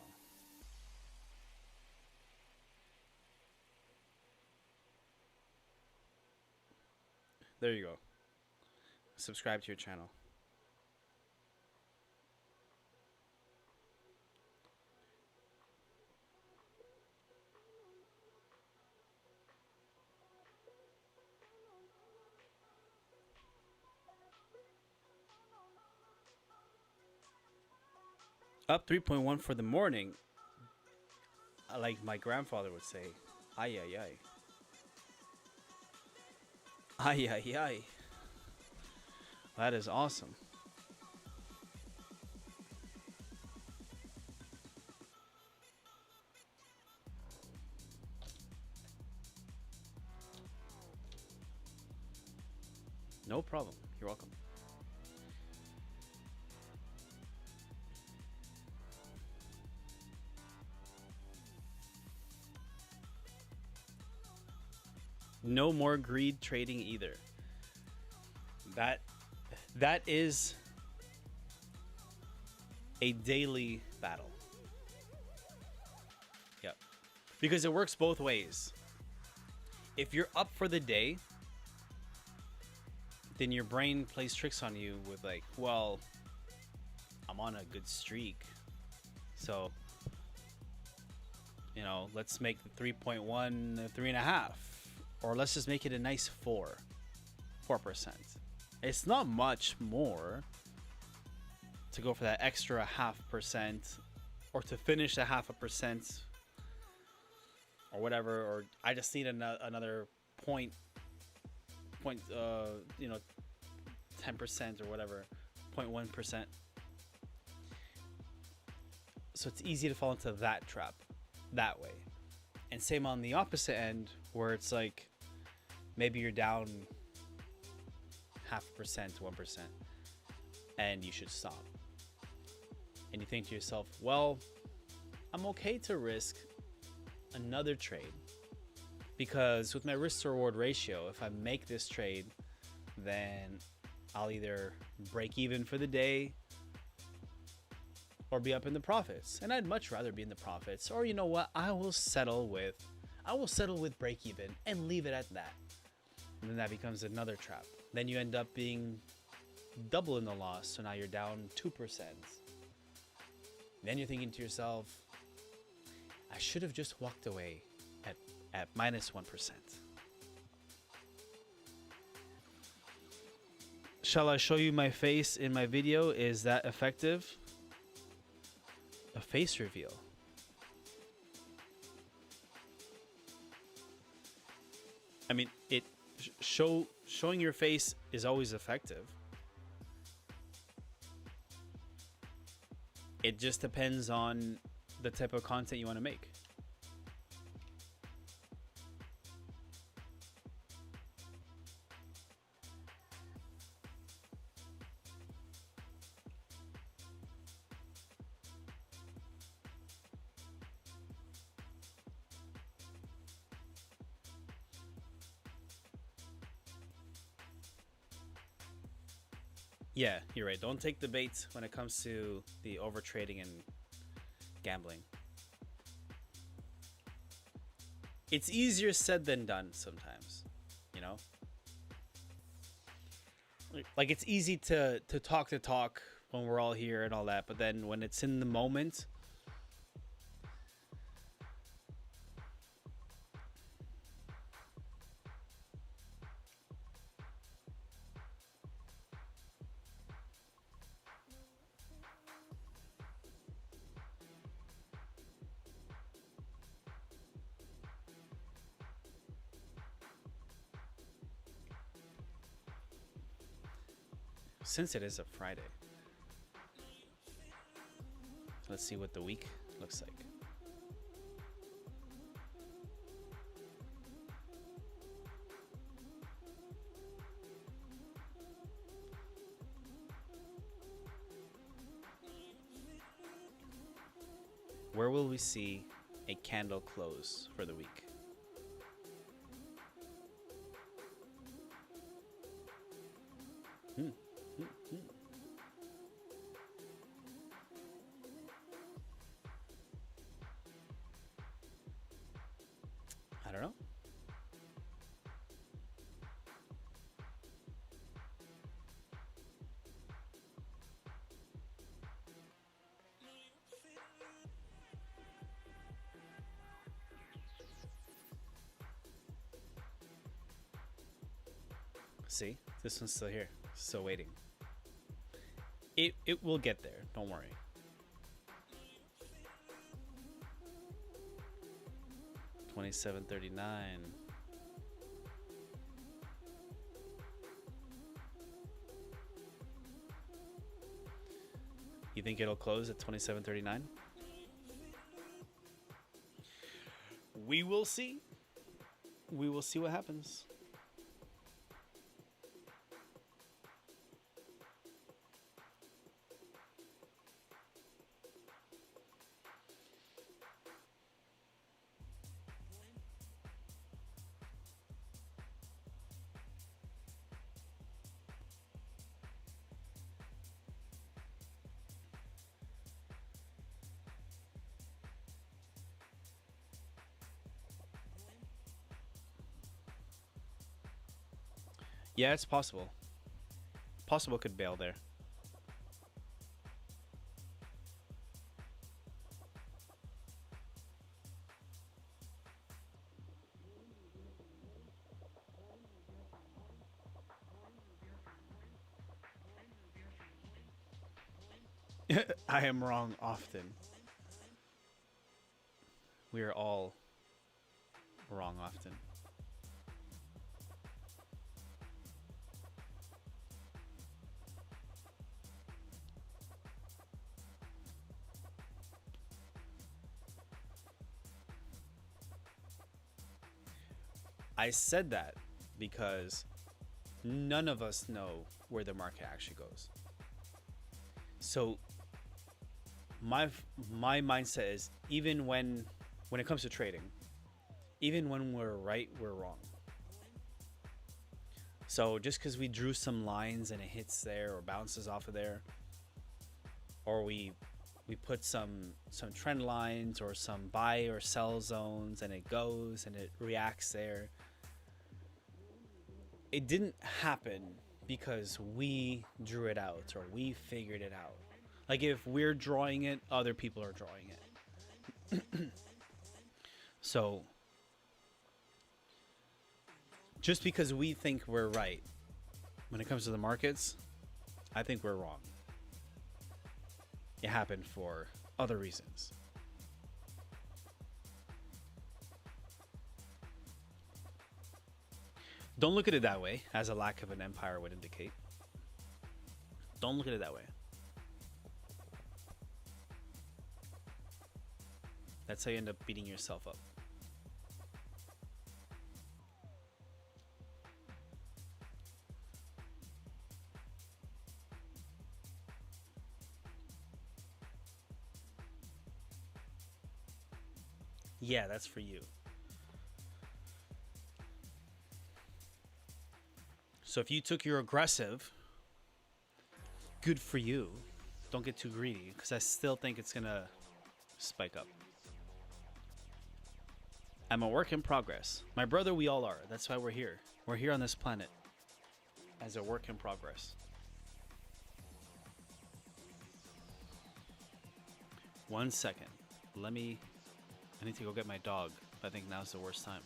There you go. Subscribe to your channel. Up 3.1 for the morning. Like my grandfather would say, ay, ay, ay. Ay, ay, ay. That is awesome. No problem. You're welcome. No more greed trading either. That that is a daily battle. Yep. Because it works both ways. If you're up for the day, then your brain plays tricks on you with like, well, I'm on a good streak. So, let's make the 3.1 3.5, or let's just make it a nice 4%. It's not much more to go for that extra 0.5%, or to finish a 0.5%, or whatever, or I just need another point, 10% or whatever, 0.1%. So it's easy to fall into that trap that way. And same on the opposite end, where it's like maybe you're down 0.5% to 1%, and you should stop. And you think to yourself, well, I'm okay to risk another trade, because with my risk to reward ratio, if I make this trade, then I'll either break even for the day or be up in the profits. And I'd much rather be in the profits. Or you know what? I will settle with break even and leave it at that. And then that becomes another trap. Then you end up being double in the loss. So now you're down 2%. Then you're thinking to yourself, I should have just walked away at minus 1%. Shall I show you my face in my video? Is that effective? A face reveal. I mean, showing your face is always effective. It just depends on the type of content you want to make. Yeah, you're right. Don't take the bait when it comes to the over trading and gambling. It's easier said than done sometimes, Like it's easy to talk when we're all here and all that, but then when it's in the moment, since it is a Friday, let's see what the week looks like. Where will we see a candle close for the week? I don't know. See, this one's still here, still waiting. It will get there, don't worry. $27.39. You think it'll close at $27.39? We will see. We will see what happens. Yeah, it's possible. Possible could bail there. I am wrong often. We are all wrong often. I said that because none of us know where the market actually goes. So my my mindset is, even when it comes to trading, even when we're right, we're wrong. So just because we drew some lines and it hits there or bounces off of there, or we put some trend lines or some buy or sell zones and it goes and it reacts there, it didn't happen because we drew it out or we figured it out. Like, if we're drawing it, other people are drawing it. So just because we think we're right when it comes to the markets, I think we're wrong. It happened for other reasons. Don't look at it that way, as a lack of an empire would indicate. Don't look at it that way. That's how you end up beating yourself up. Yeah, that's for you. So if you took your aggressive, good for you. Don't get too greedy, because I still think it's going to spike up. I'm a work in progress. My brother, we all are. That's why we're here. We're here on this planet as a work in progress. One second. I need to go get my dog. I think now's the worst time.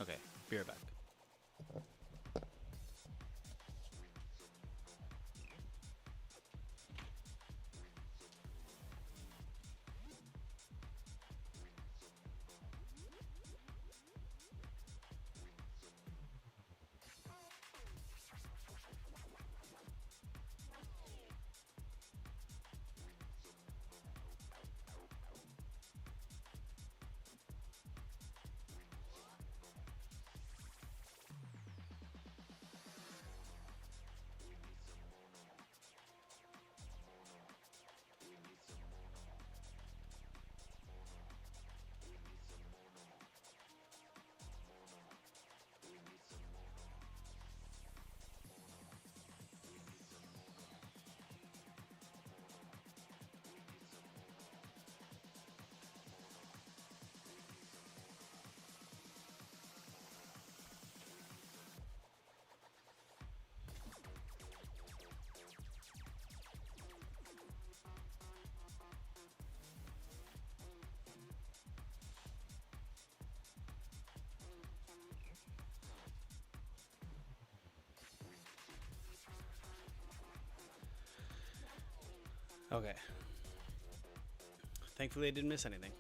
Okay, be right back. Okay. Thankfully, I didn't miss anything.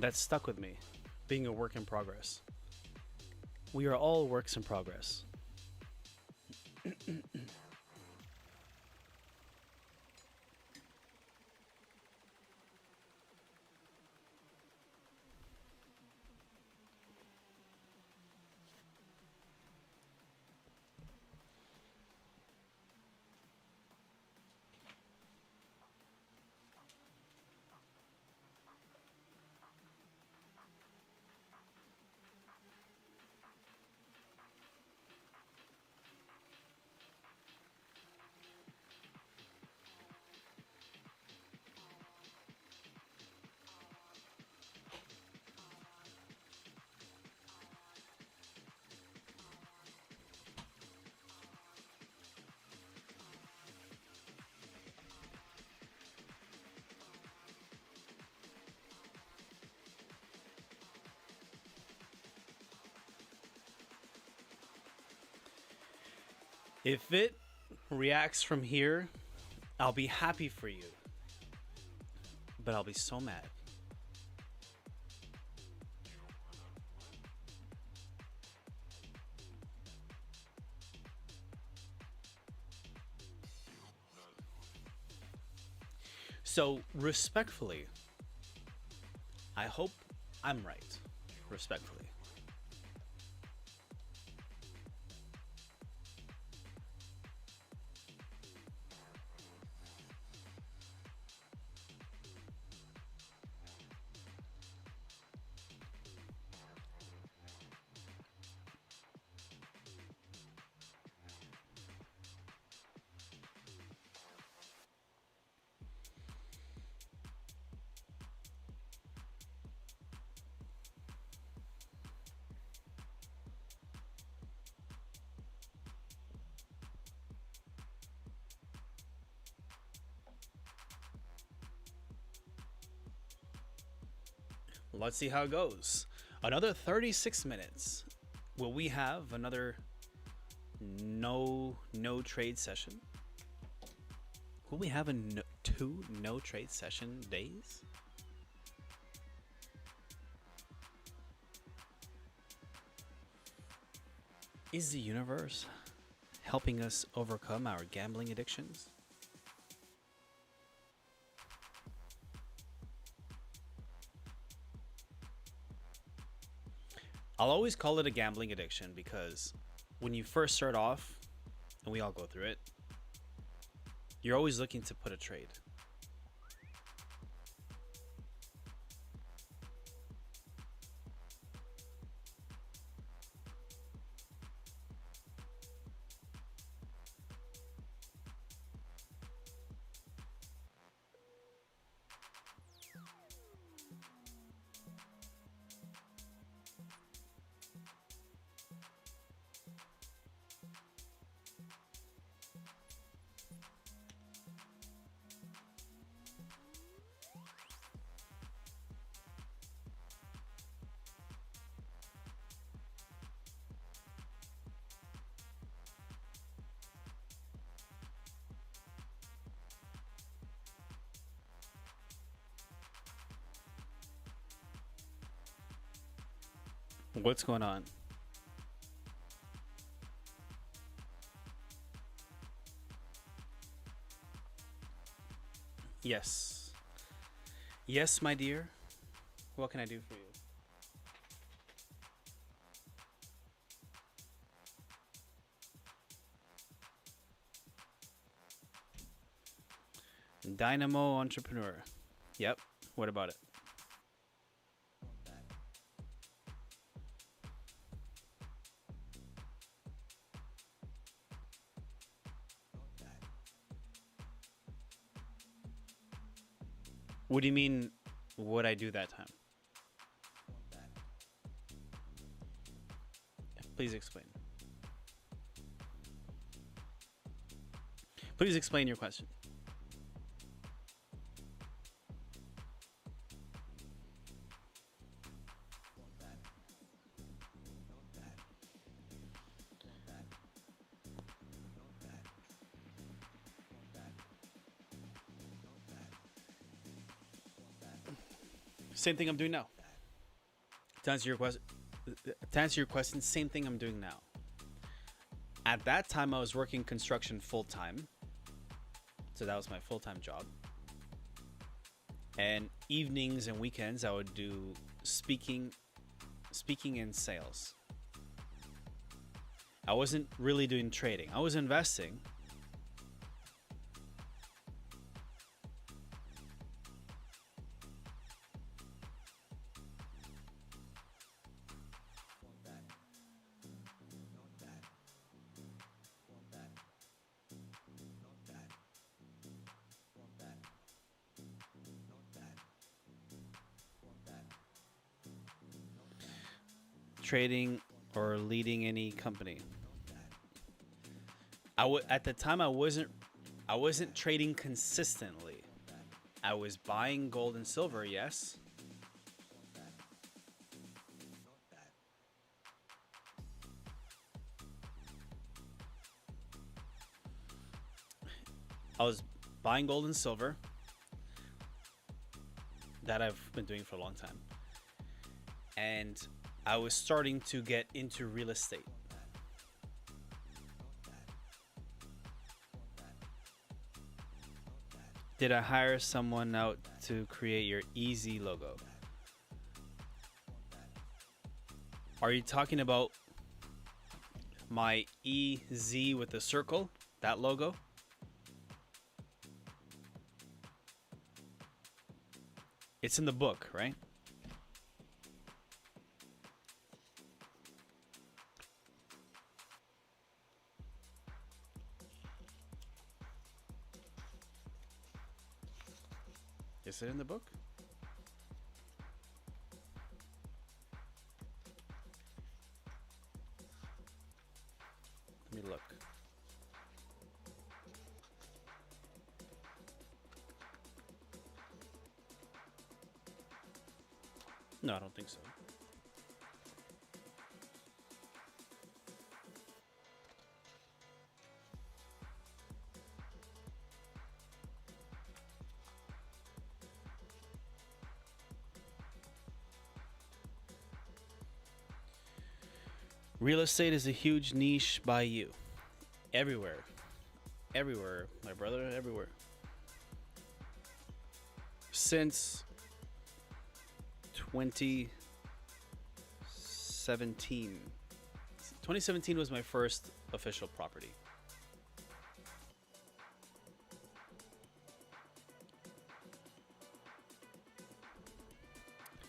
that stuck with me, being a work in progress. We are all works in progress. If it reacts from here, I'll be happy for you, but I'll be so mad. So, respectfully, I hope I'm right. Respectfully. Let's see how it goes. Another 36 minutes. Will we have another no trade session? Will we have two no trade session days? Is the universe helping us overcome our gambling addictions? I'll always call it a gambling addiction because when you first start off, and we all go through it, you're always looking to put a trade. What's going on? Yes. Yes, my dear. What can I do for you? Dynamo entrepreneur. Yep. What about it? What do you mean, what I do that time? Please explain. Please explain your question. Same thing I'm doing now. To answer your question, same thing I'm doing now. At that time, I was working construction full time, so that was my full time job. And evenings and weekends, I would do speaking and sales. I wasn't really doing trading. I was investing. Trading or leading any company. At the time I wasn't trading consistently. I was buying gold and silver, yes. I was buying gold and silver. That I've been doing for a long time. And I was starting to get into real estate. Did I hire someone out to create your easy logo? Are you talking about my EZ with the circle, that logo? It's in the book, right? Is it in the book? Let me look. No, I don't think so. Real estate is a huge niche by you. Everywhere. Everywhere, my brother, everywhere. Since 2017. 2017 was my first official property.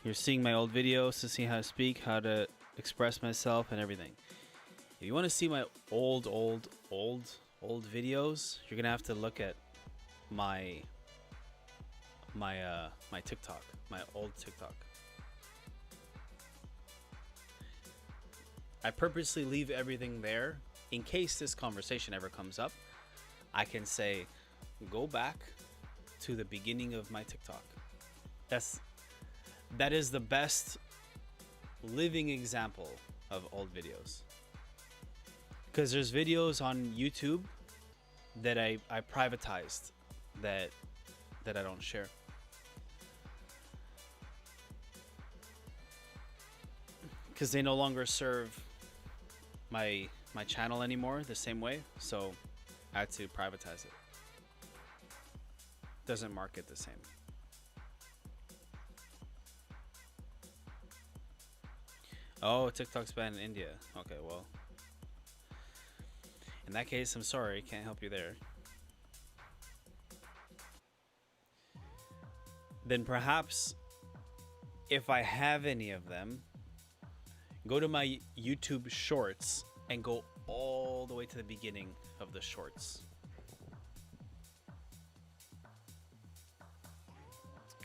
You're seeing my old videos to see how to speak, how to express myself and everything. If you want to see my old videos, you're gonna have to look at my TikTok, my old TikTok. I purposely leave everything there in case this conversation ever comes up. I can say, go back to the beginning of my TikTok. That is the best living example of old videos. Because there's videos on YouTube that I privatized that I don't share. Because they no longer serve my channel anymore the same way, so I had to privatize it. Doesn't market the same. Oh, TikTok's banned in India. Okay, well, in that case, I'm sorry, can't help you there. Then perhaps, if I have any of them, go to my YouTube shorts and go all the way to the beginning of the shorts.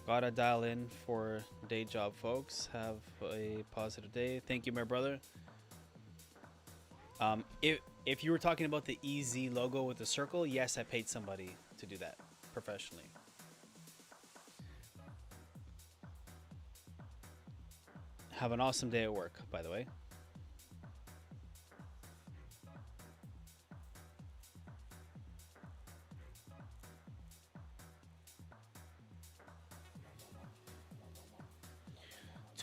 Gotta dial in for day job, folks. Have a positive day. Thank you, my brother. If you were talking about the EZ logo with the circle, yes, I paid somebody to do that professionally. Have an awesome day at work, by the way.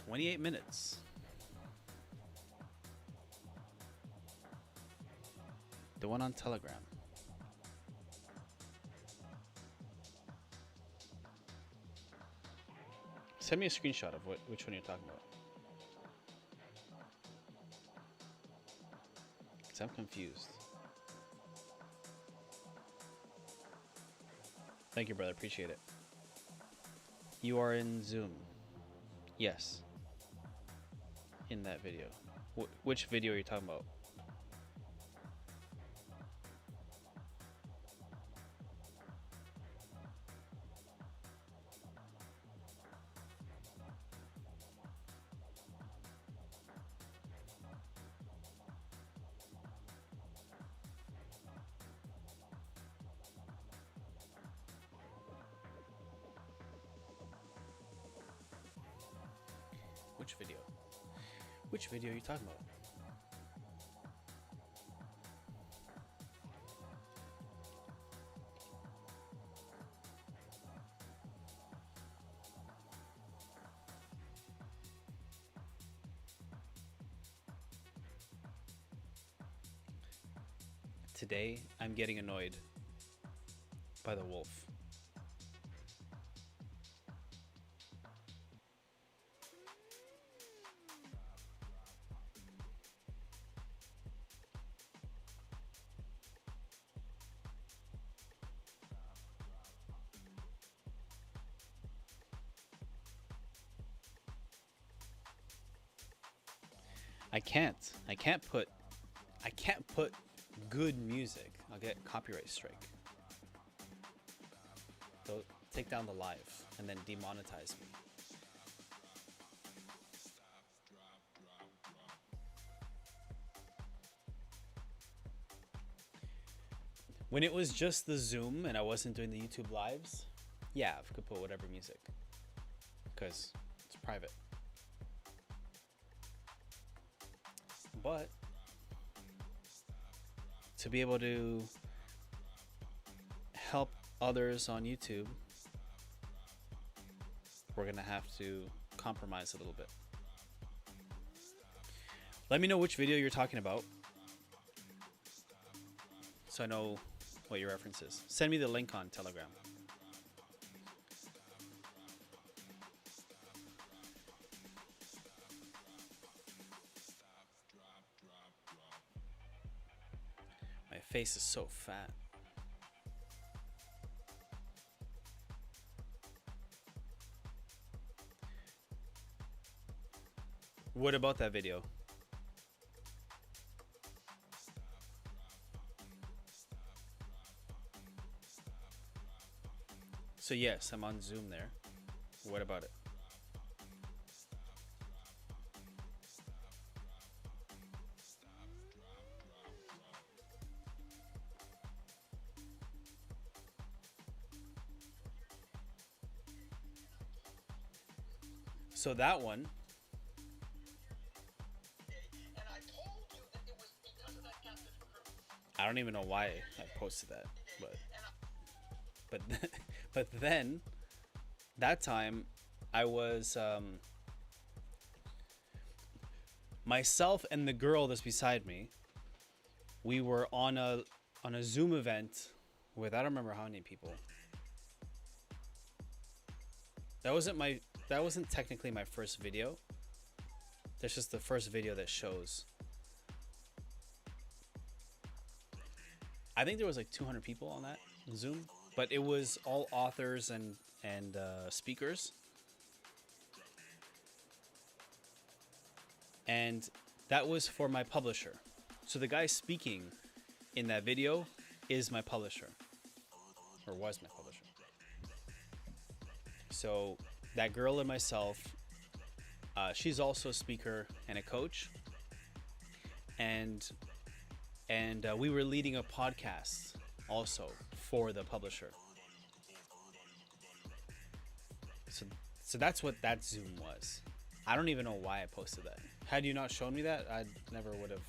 "28 minutes. The one on Telegram. Send me a screenshot of which one you're talking about. Because I'm confused. Thank you, brother. Appreciate it. You are in Zoom. Yes. In that video. Which video are you talking about? Which video? Which video are you talking about? Today, I'm getting annoyed by the wolf. I can't put good music. I'll get copyright strike. They'll take down the live and then demonetize me. When it was just the Zoom and I wasn't doing the YouTube lives, yeah, I could put whatever music because it's private. But to be able to help others on YouTube, we're gonna have to compromise a little bit. Let me know which video you're talking about so I know what your reference is. Send me the link on Telegram. My face is so fat. What about that video? So yes, I'm on Zoom there. What about it? So that one, I don't even know why I posted that, but then that time I was myself and the girl that's beside me. We were on a Zoom event with I don't remember how many people. That wasn't technically my first video. That's just the first video that shows. I think there was like 200 people on that Zoom, but it was all authors and speakers. And that was for my publisher. So the guy speaking in that video is my publisher, or was my publisher. So that girl and myself, she's also a speaker and a coach, and we were leading a podcast also for the publisher. So that's what that Zoom was. I don't even know why I posted that. Had you not shown me that, I never would have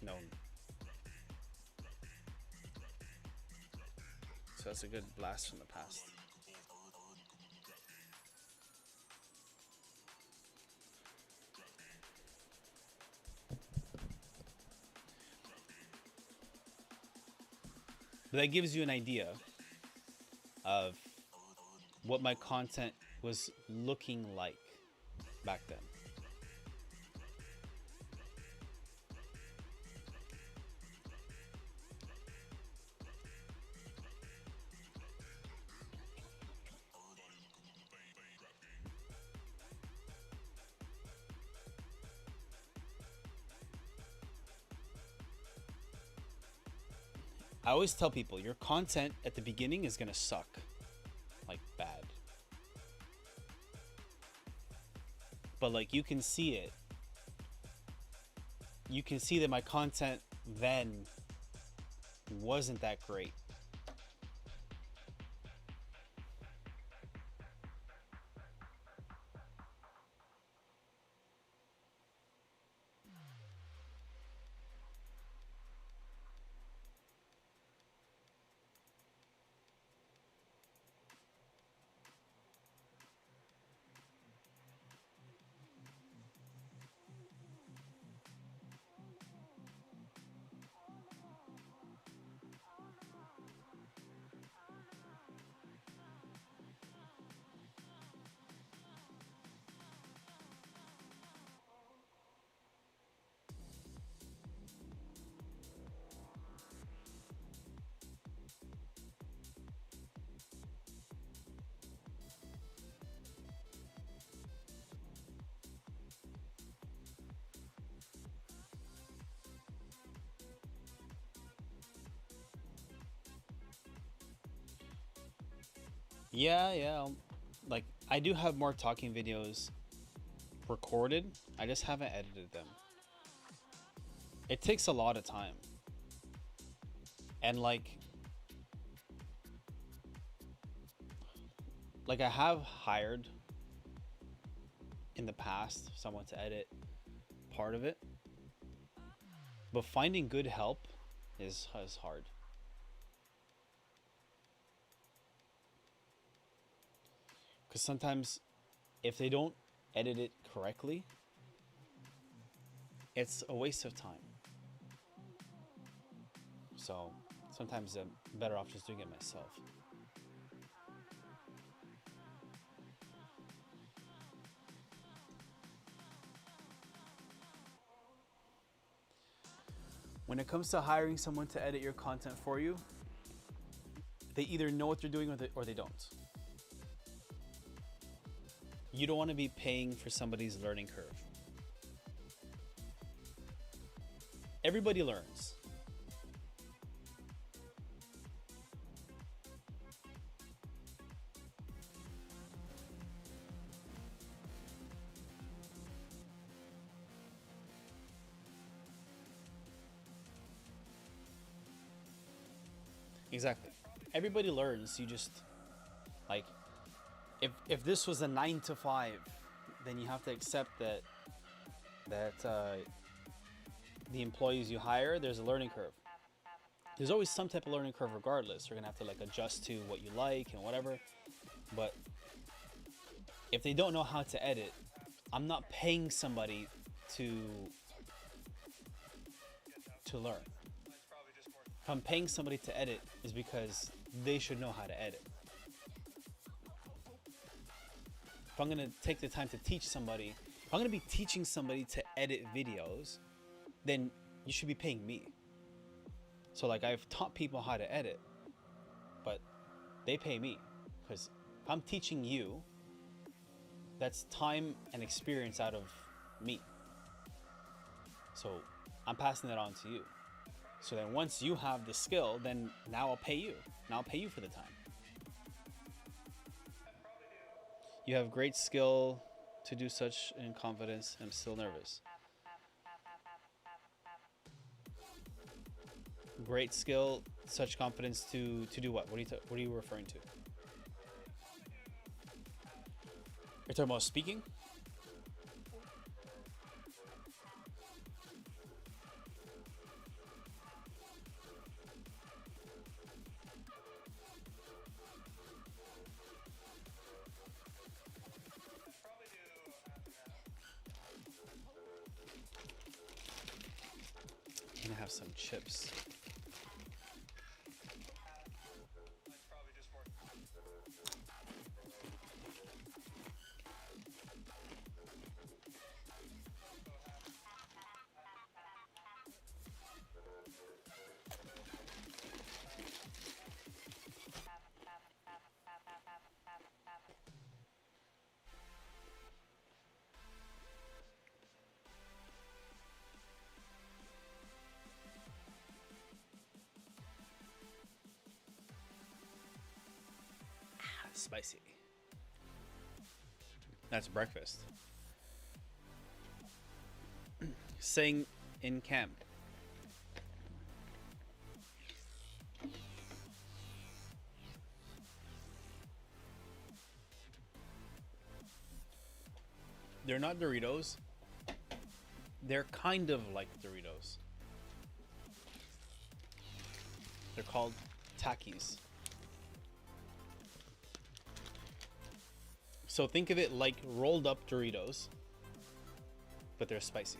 known. So that's a good blast from the past. But that gives you an idea of what my content was looking like back then. I always tell people your content at the beginning is gonna suck, like bad. But like you can see it. You can see that my content then wasn't that great. Yeah. Like I do have more talking videos recorded. I just haven't edited them. It takes a lot of time. And like I have hired in the past someone to edit part of it. But finding good help is hard. Because sometimes if they don't edit it correctly, it's a waste of time. So sometimes I'm better off just doing it myself. When it comes to hiring someone to edit your content for you, they either know what they're doing or they don't. You don't want to be paying for somebody's learning curve. Everybody learns. Exactly. Everybody learns. You just like if this was a 9 to 5, then you have to accept that the employees you hire, there's a learning curve. There's always some type of learning curve regardless. You're gonna have to like adjust to what you like and whatever. But if they don't know how to edit, I'm not paying somebody to learn. If I'm paying somebody to edit, is because they should know how to edit. If I'm gonna take the time to teach somebody, if I'm gonna be teaching somebody to edit videos, then you should be paying me. So like I've taught people how to edit, but they pay me because if I'm teaching you, that's time and experience out of me. So I'm passing that on to you. So then once you have the skill, then now I'll pay you. Now I'll pay you for the time. You have great skill to do such in confidence. I'm still nervous. Great skill, such confidence to do what? What are you referring to? You're talking about speaking? I'm gonna have some chips. Spicy. That's breakfast. Sing in camp. They're not Doritos. They're kind of like Doritos. They're called Takis. So think of it like rolled up Doritos, but they're spicy.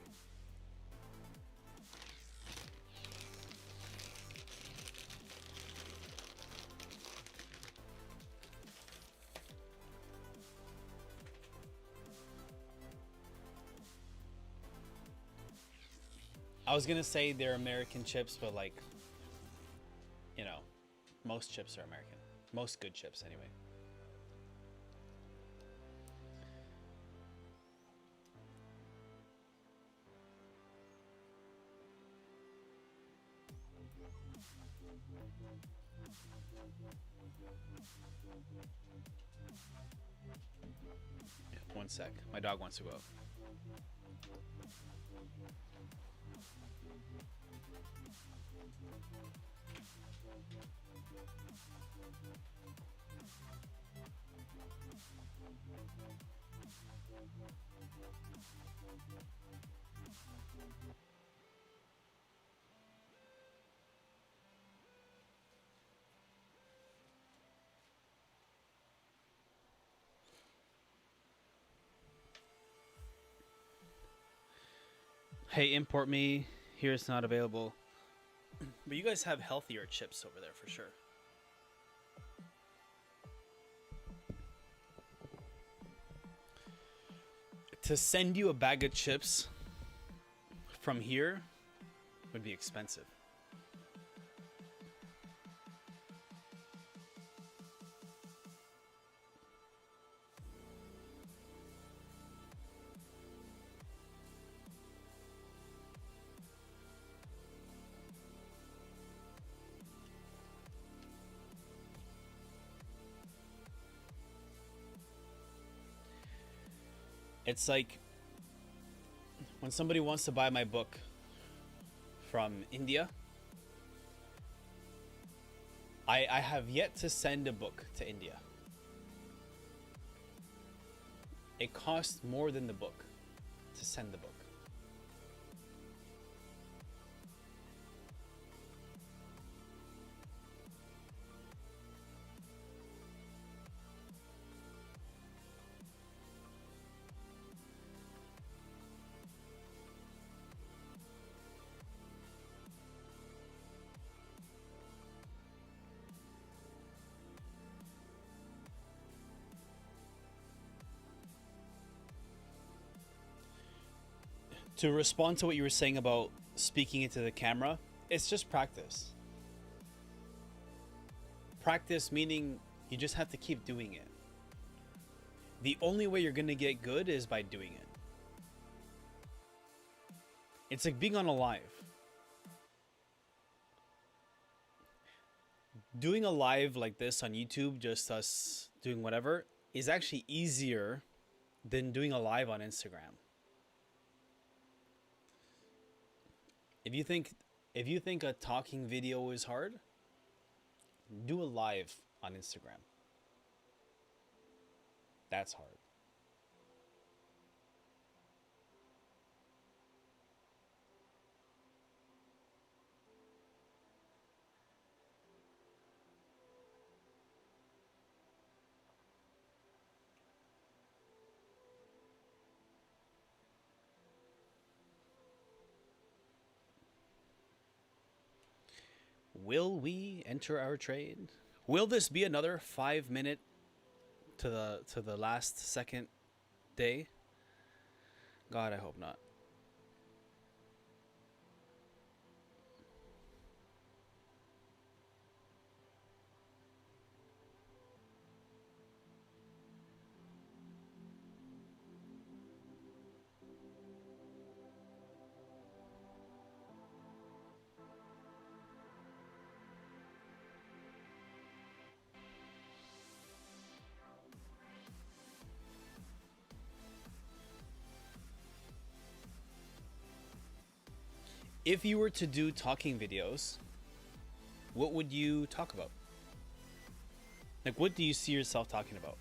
I was gonna say they're American chips, but like, you know, most chips are American. Most good chips, anyway. One sec. My dog wants to go out. Hey, import me. Here it's not available. But you guys have healthier chips over there for sure. To send you a bag of chips from here would be expensive. It's like when somebody wants to buy my book from India. I have yet to send a book to India. It costs more than the book to send the book. To respond to what you were saying about speaking into the camera, it's just practice. Practice meaning you just have to keep doing it. The only way you're going to get good is by doing it. It's like being on a live. Doing a live like this on YouTube, just us doing whatever, is actually easier than doing a live on Instagram. If you think a talking video is hard, do a live on Instagram. That's hard. Will we enter our trade? Will this be another 5 minute to the last second day? God, I hope not. If you were to do talking videos, what would you talk about? Like, what do you see yourself talking about?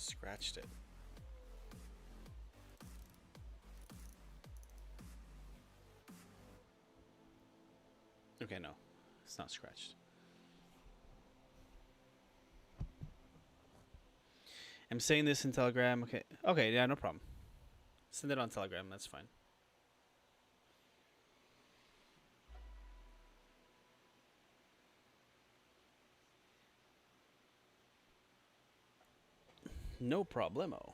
Scratched it. Okay, no, it's not scratched. I'm saying this in Telegram. Okay, okay, yeah, no problem. Send it on Telegram. That's fine. No problemo.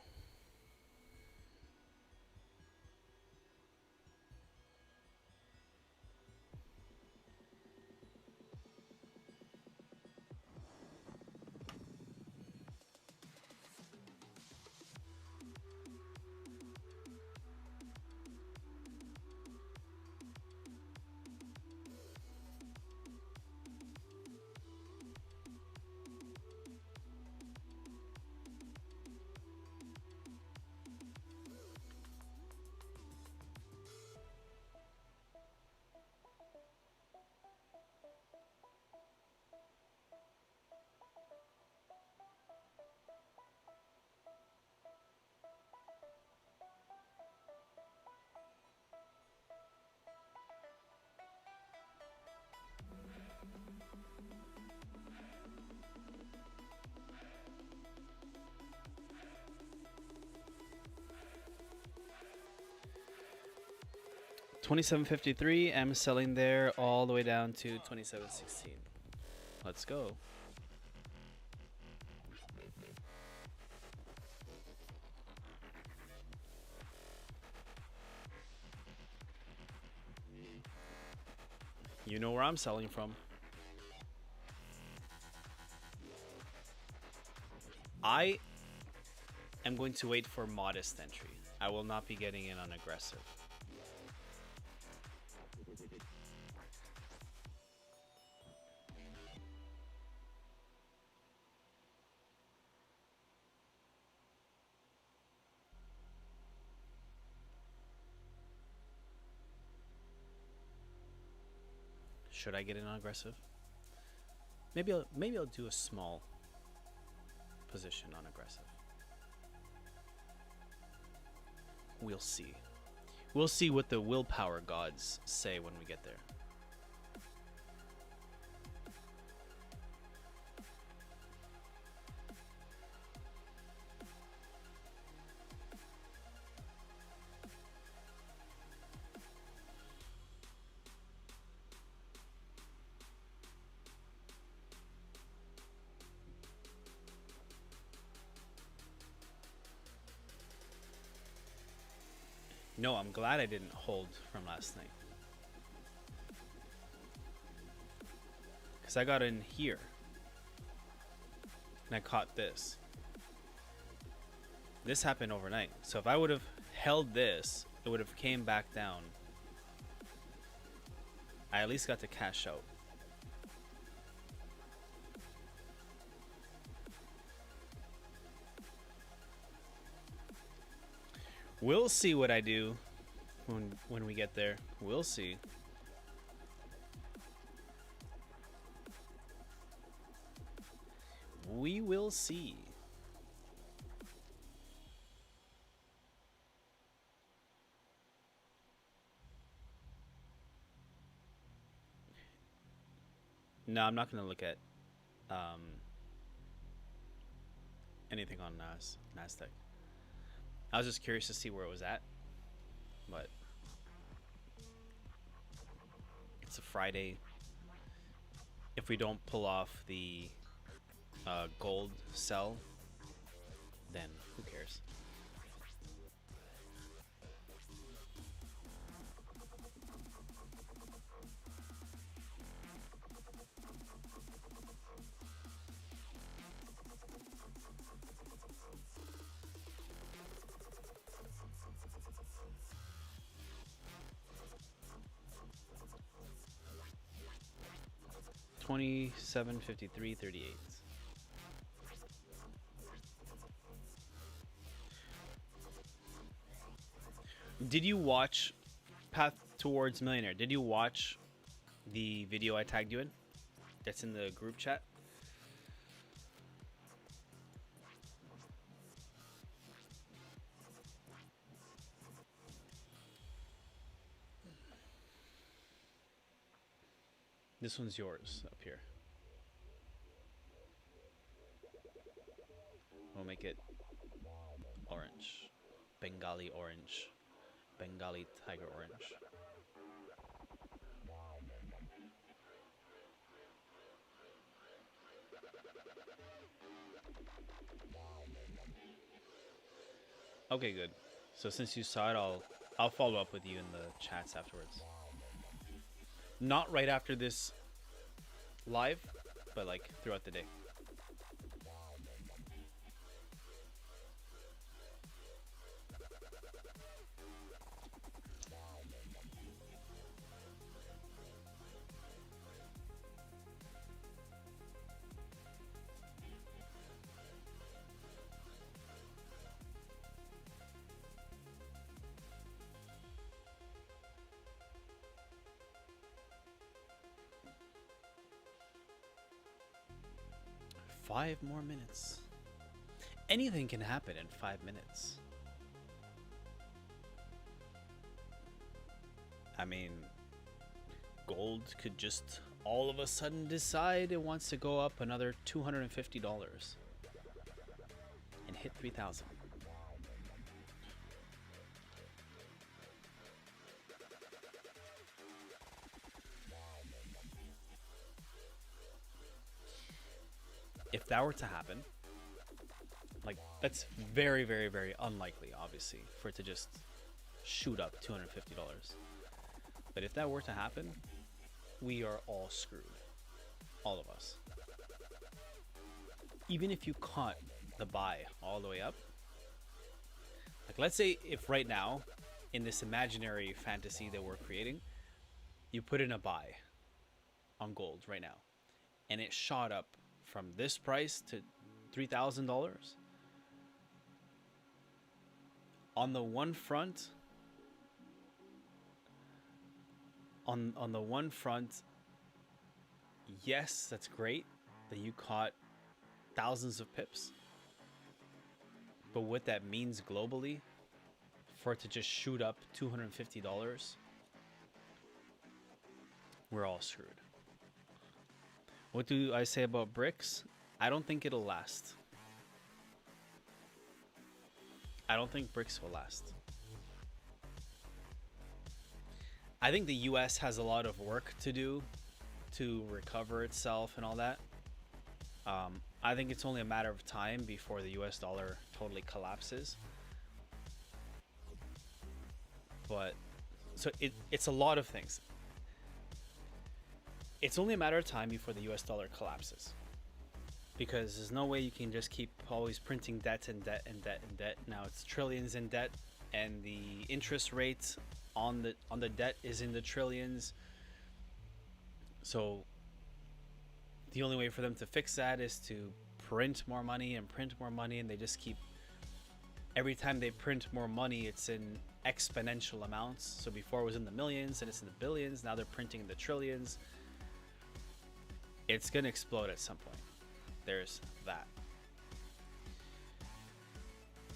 $27.53. I'm selling there all the way down to $27.16. Let's go. You know where I'm selling from. I am going to wait for modest entry. I will not be getting in on aggressive. Should I get in on aggressive? Maybe I'll do a small position on aggressive. We'll see. We'll see what the willpower gods say when we get there. No, I'm glad I didn't hold from last night. Because I got in here. And I caught this. This happened overnight. So if I would have held this, it would have came back down. I at least got to cash out. We'll see what I do when we get there. We'll see. We will see. No, I'm not going to look at anything on NASDAQ. I was just curious to see where it was at, but it's a Friday. If we don't pull off the gold sell, then who cares? $27.53.38. Did you watch Path Towards Millionaire? Did you watch the video I tagged you in? That's in the group chat. This one's yours up here. We'll make it orange. Bengali orange. Bengali tiger orange. Okay, good. So since you saw it, I'll follow up with you in the chats afterwards. Not right after this live, but like throughout the day. Five more minutes. Anything can happen in 5 minutes. I mean, gold could just all of a sudden decide it wants to go up another $250 and hit 3,000. If that were to happen, like that's very, very, very unlikely, obviously, for it to just shoot up $250. But if that were to happen, we are all screwed. All of us. Even if you caught the buy all the way up, like let's say if right now, in this imaginary fantasy that we're creating, you put in a buy on gold right now, and it shot up from this price to $3,000. On the one front, on the one front, yes, that's great that you caught thousands of pips. But what that means globally, for it to just shoot up $250, we're all screwed. What do I say about bricks? I don't think it'll last. I don't think bricks will last. I think the US has a lot of work to do to recover itself and all that. I think it's only a matter of time before the US dollar totally collapses. But so it's a lot of things. It's only a matter of time before the US dollar collapses. Because there's no way you can just keep always printing debt and debt and debt and debt. Now it's trillions in debt, and the interest rate on the debt is in the trillions. So the only way for them to fix that is to print more money and print more money, and they just keep, every time they print more money, it's in exponential amounts. So before it was in the millions and it's in the billions, now they're printing in the trillions. It's gonna explode at some point. There's that.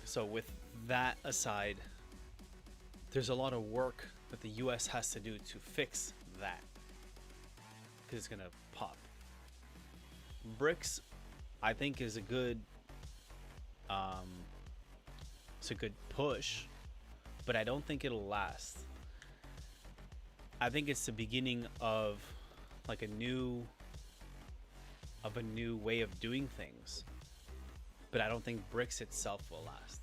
So with that aside, there's a lot of work that the US has to do to fix that, because it's gonna pop. Bricks, I think, is a good It's a good push, but I don't think it'll last. I think it's the beginning of like a new way of doing things, but I don't think BRICS itself will last.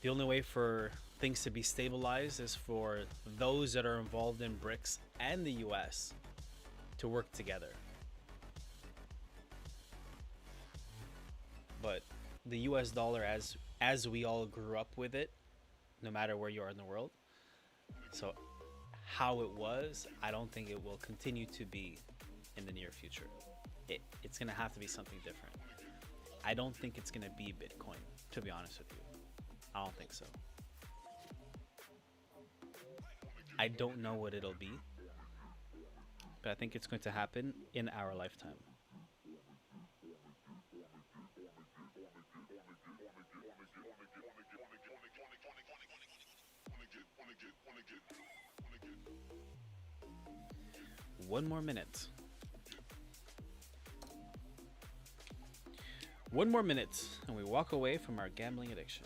The only way for things to be stabilized is for those that are involved in BRICS and the US to work together. But the US dollar, as we all grew up with it, no matter where you are in the world, so how it was, I don't think it will continue to be in the near future. It's gonna have to be something different. I don't think it's gonna be Bitcoin, to be honest with you. I don't think so. I don't know what it'll be, but I think it's going to happen in our lifetime. One more minute. One more minute, and we walk away from our gambling addiction.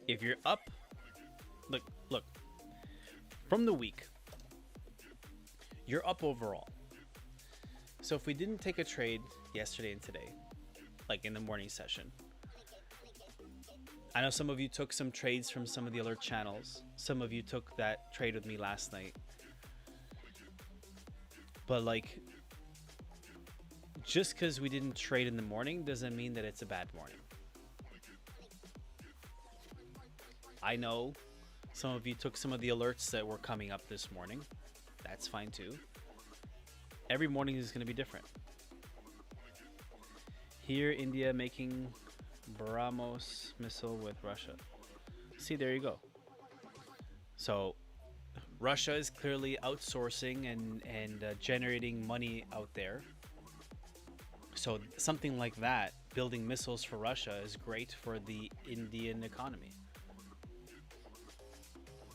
If you're up, look, from the week, you're up overall. So if we didn't take a trade yesterday and today, like in the morning session, I know some of you took some trades from some of the alert channels. Some of you took that trade with me last night. But like, just because we didn't trade in the morning doesn't mean that it's a bad morning. I know some of you took some of the alerts that were coming up this morning. That's fine too. Every morning is going to be different. Here, India making BrahMos missile with Russia. See, there you go. So Russia is clearly outsourcing and generating money out there. So something like that, building missiles for Russia, is great for the Indian economy.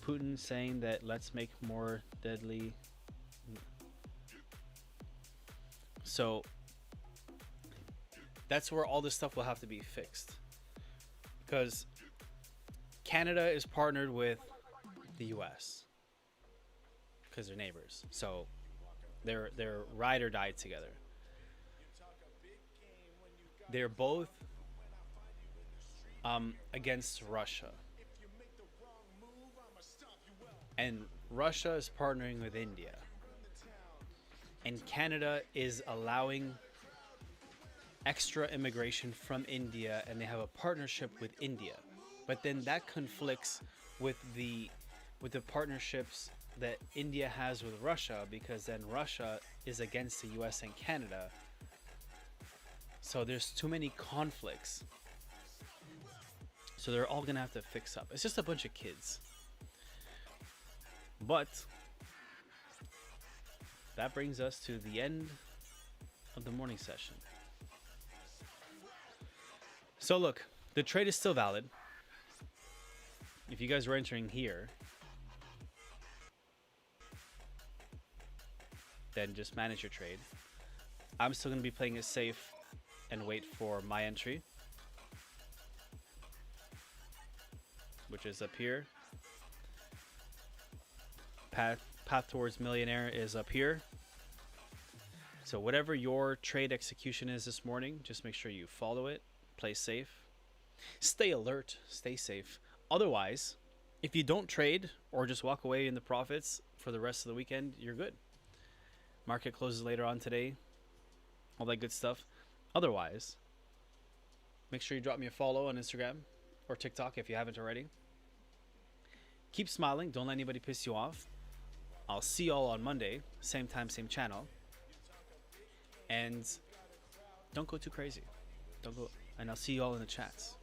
Putin saying that let's make more deadly. So that's where all this stuff will have to be fixed, because Canada is partnered with the US because they're neighbors, so they're ride or die together. They're both against Russia, and Russia is partnering with India, and Canada is allowing extra immigration from India, and they have a partnership with India. But then that conflicts with the partnerships that India has with Russia, because then Russia is against the US and Canada. So there's too many conflicts. So they're all gonna have to fix up. It's just a bunch of kids. But that brings us to the end of the morning session. So look, the trade is still valid. If you guys were entering here, then just manage your trade. I'm still going to be playing it safe and wait for my entry, which is up here. Path towards millionaire is up here. So whatever your trade execution is this morning, just make sure you follow it. Play safe, stay alert, stay safe. Otherwise, if you don't trade or just walk away in the profits for the rest of the weekend, you're good. Market closes later on today, all that good stuff. Otherwise, make sure you drop me a follow on Instagram or TikTok if you haven't already. Keep smiling, don't let anybody piss you off. I'll see y'all on Monday, same time, same channel. And don't go too crazy. Don't go. And I'll see you all in the chats.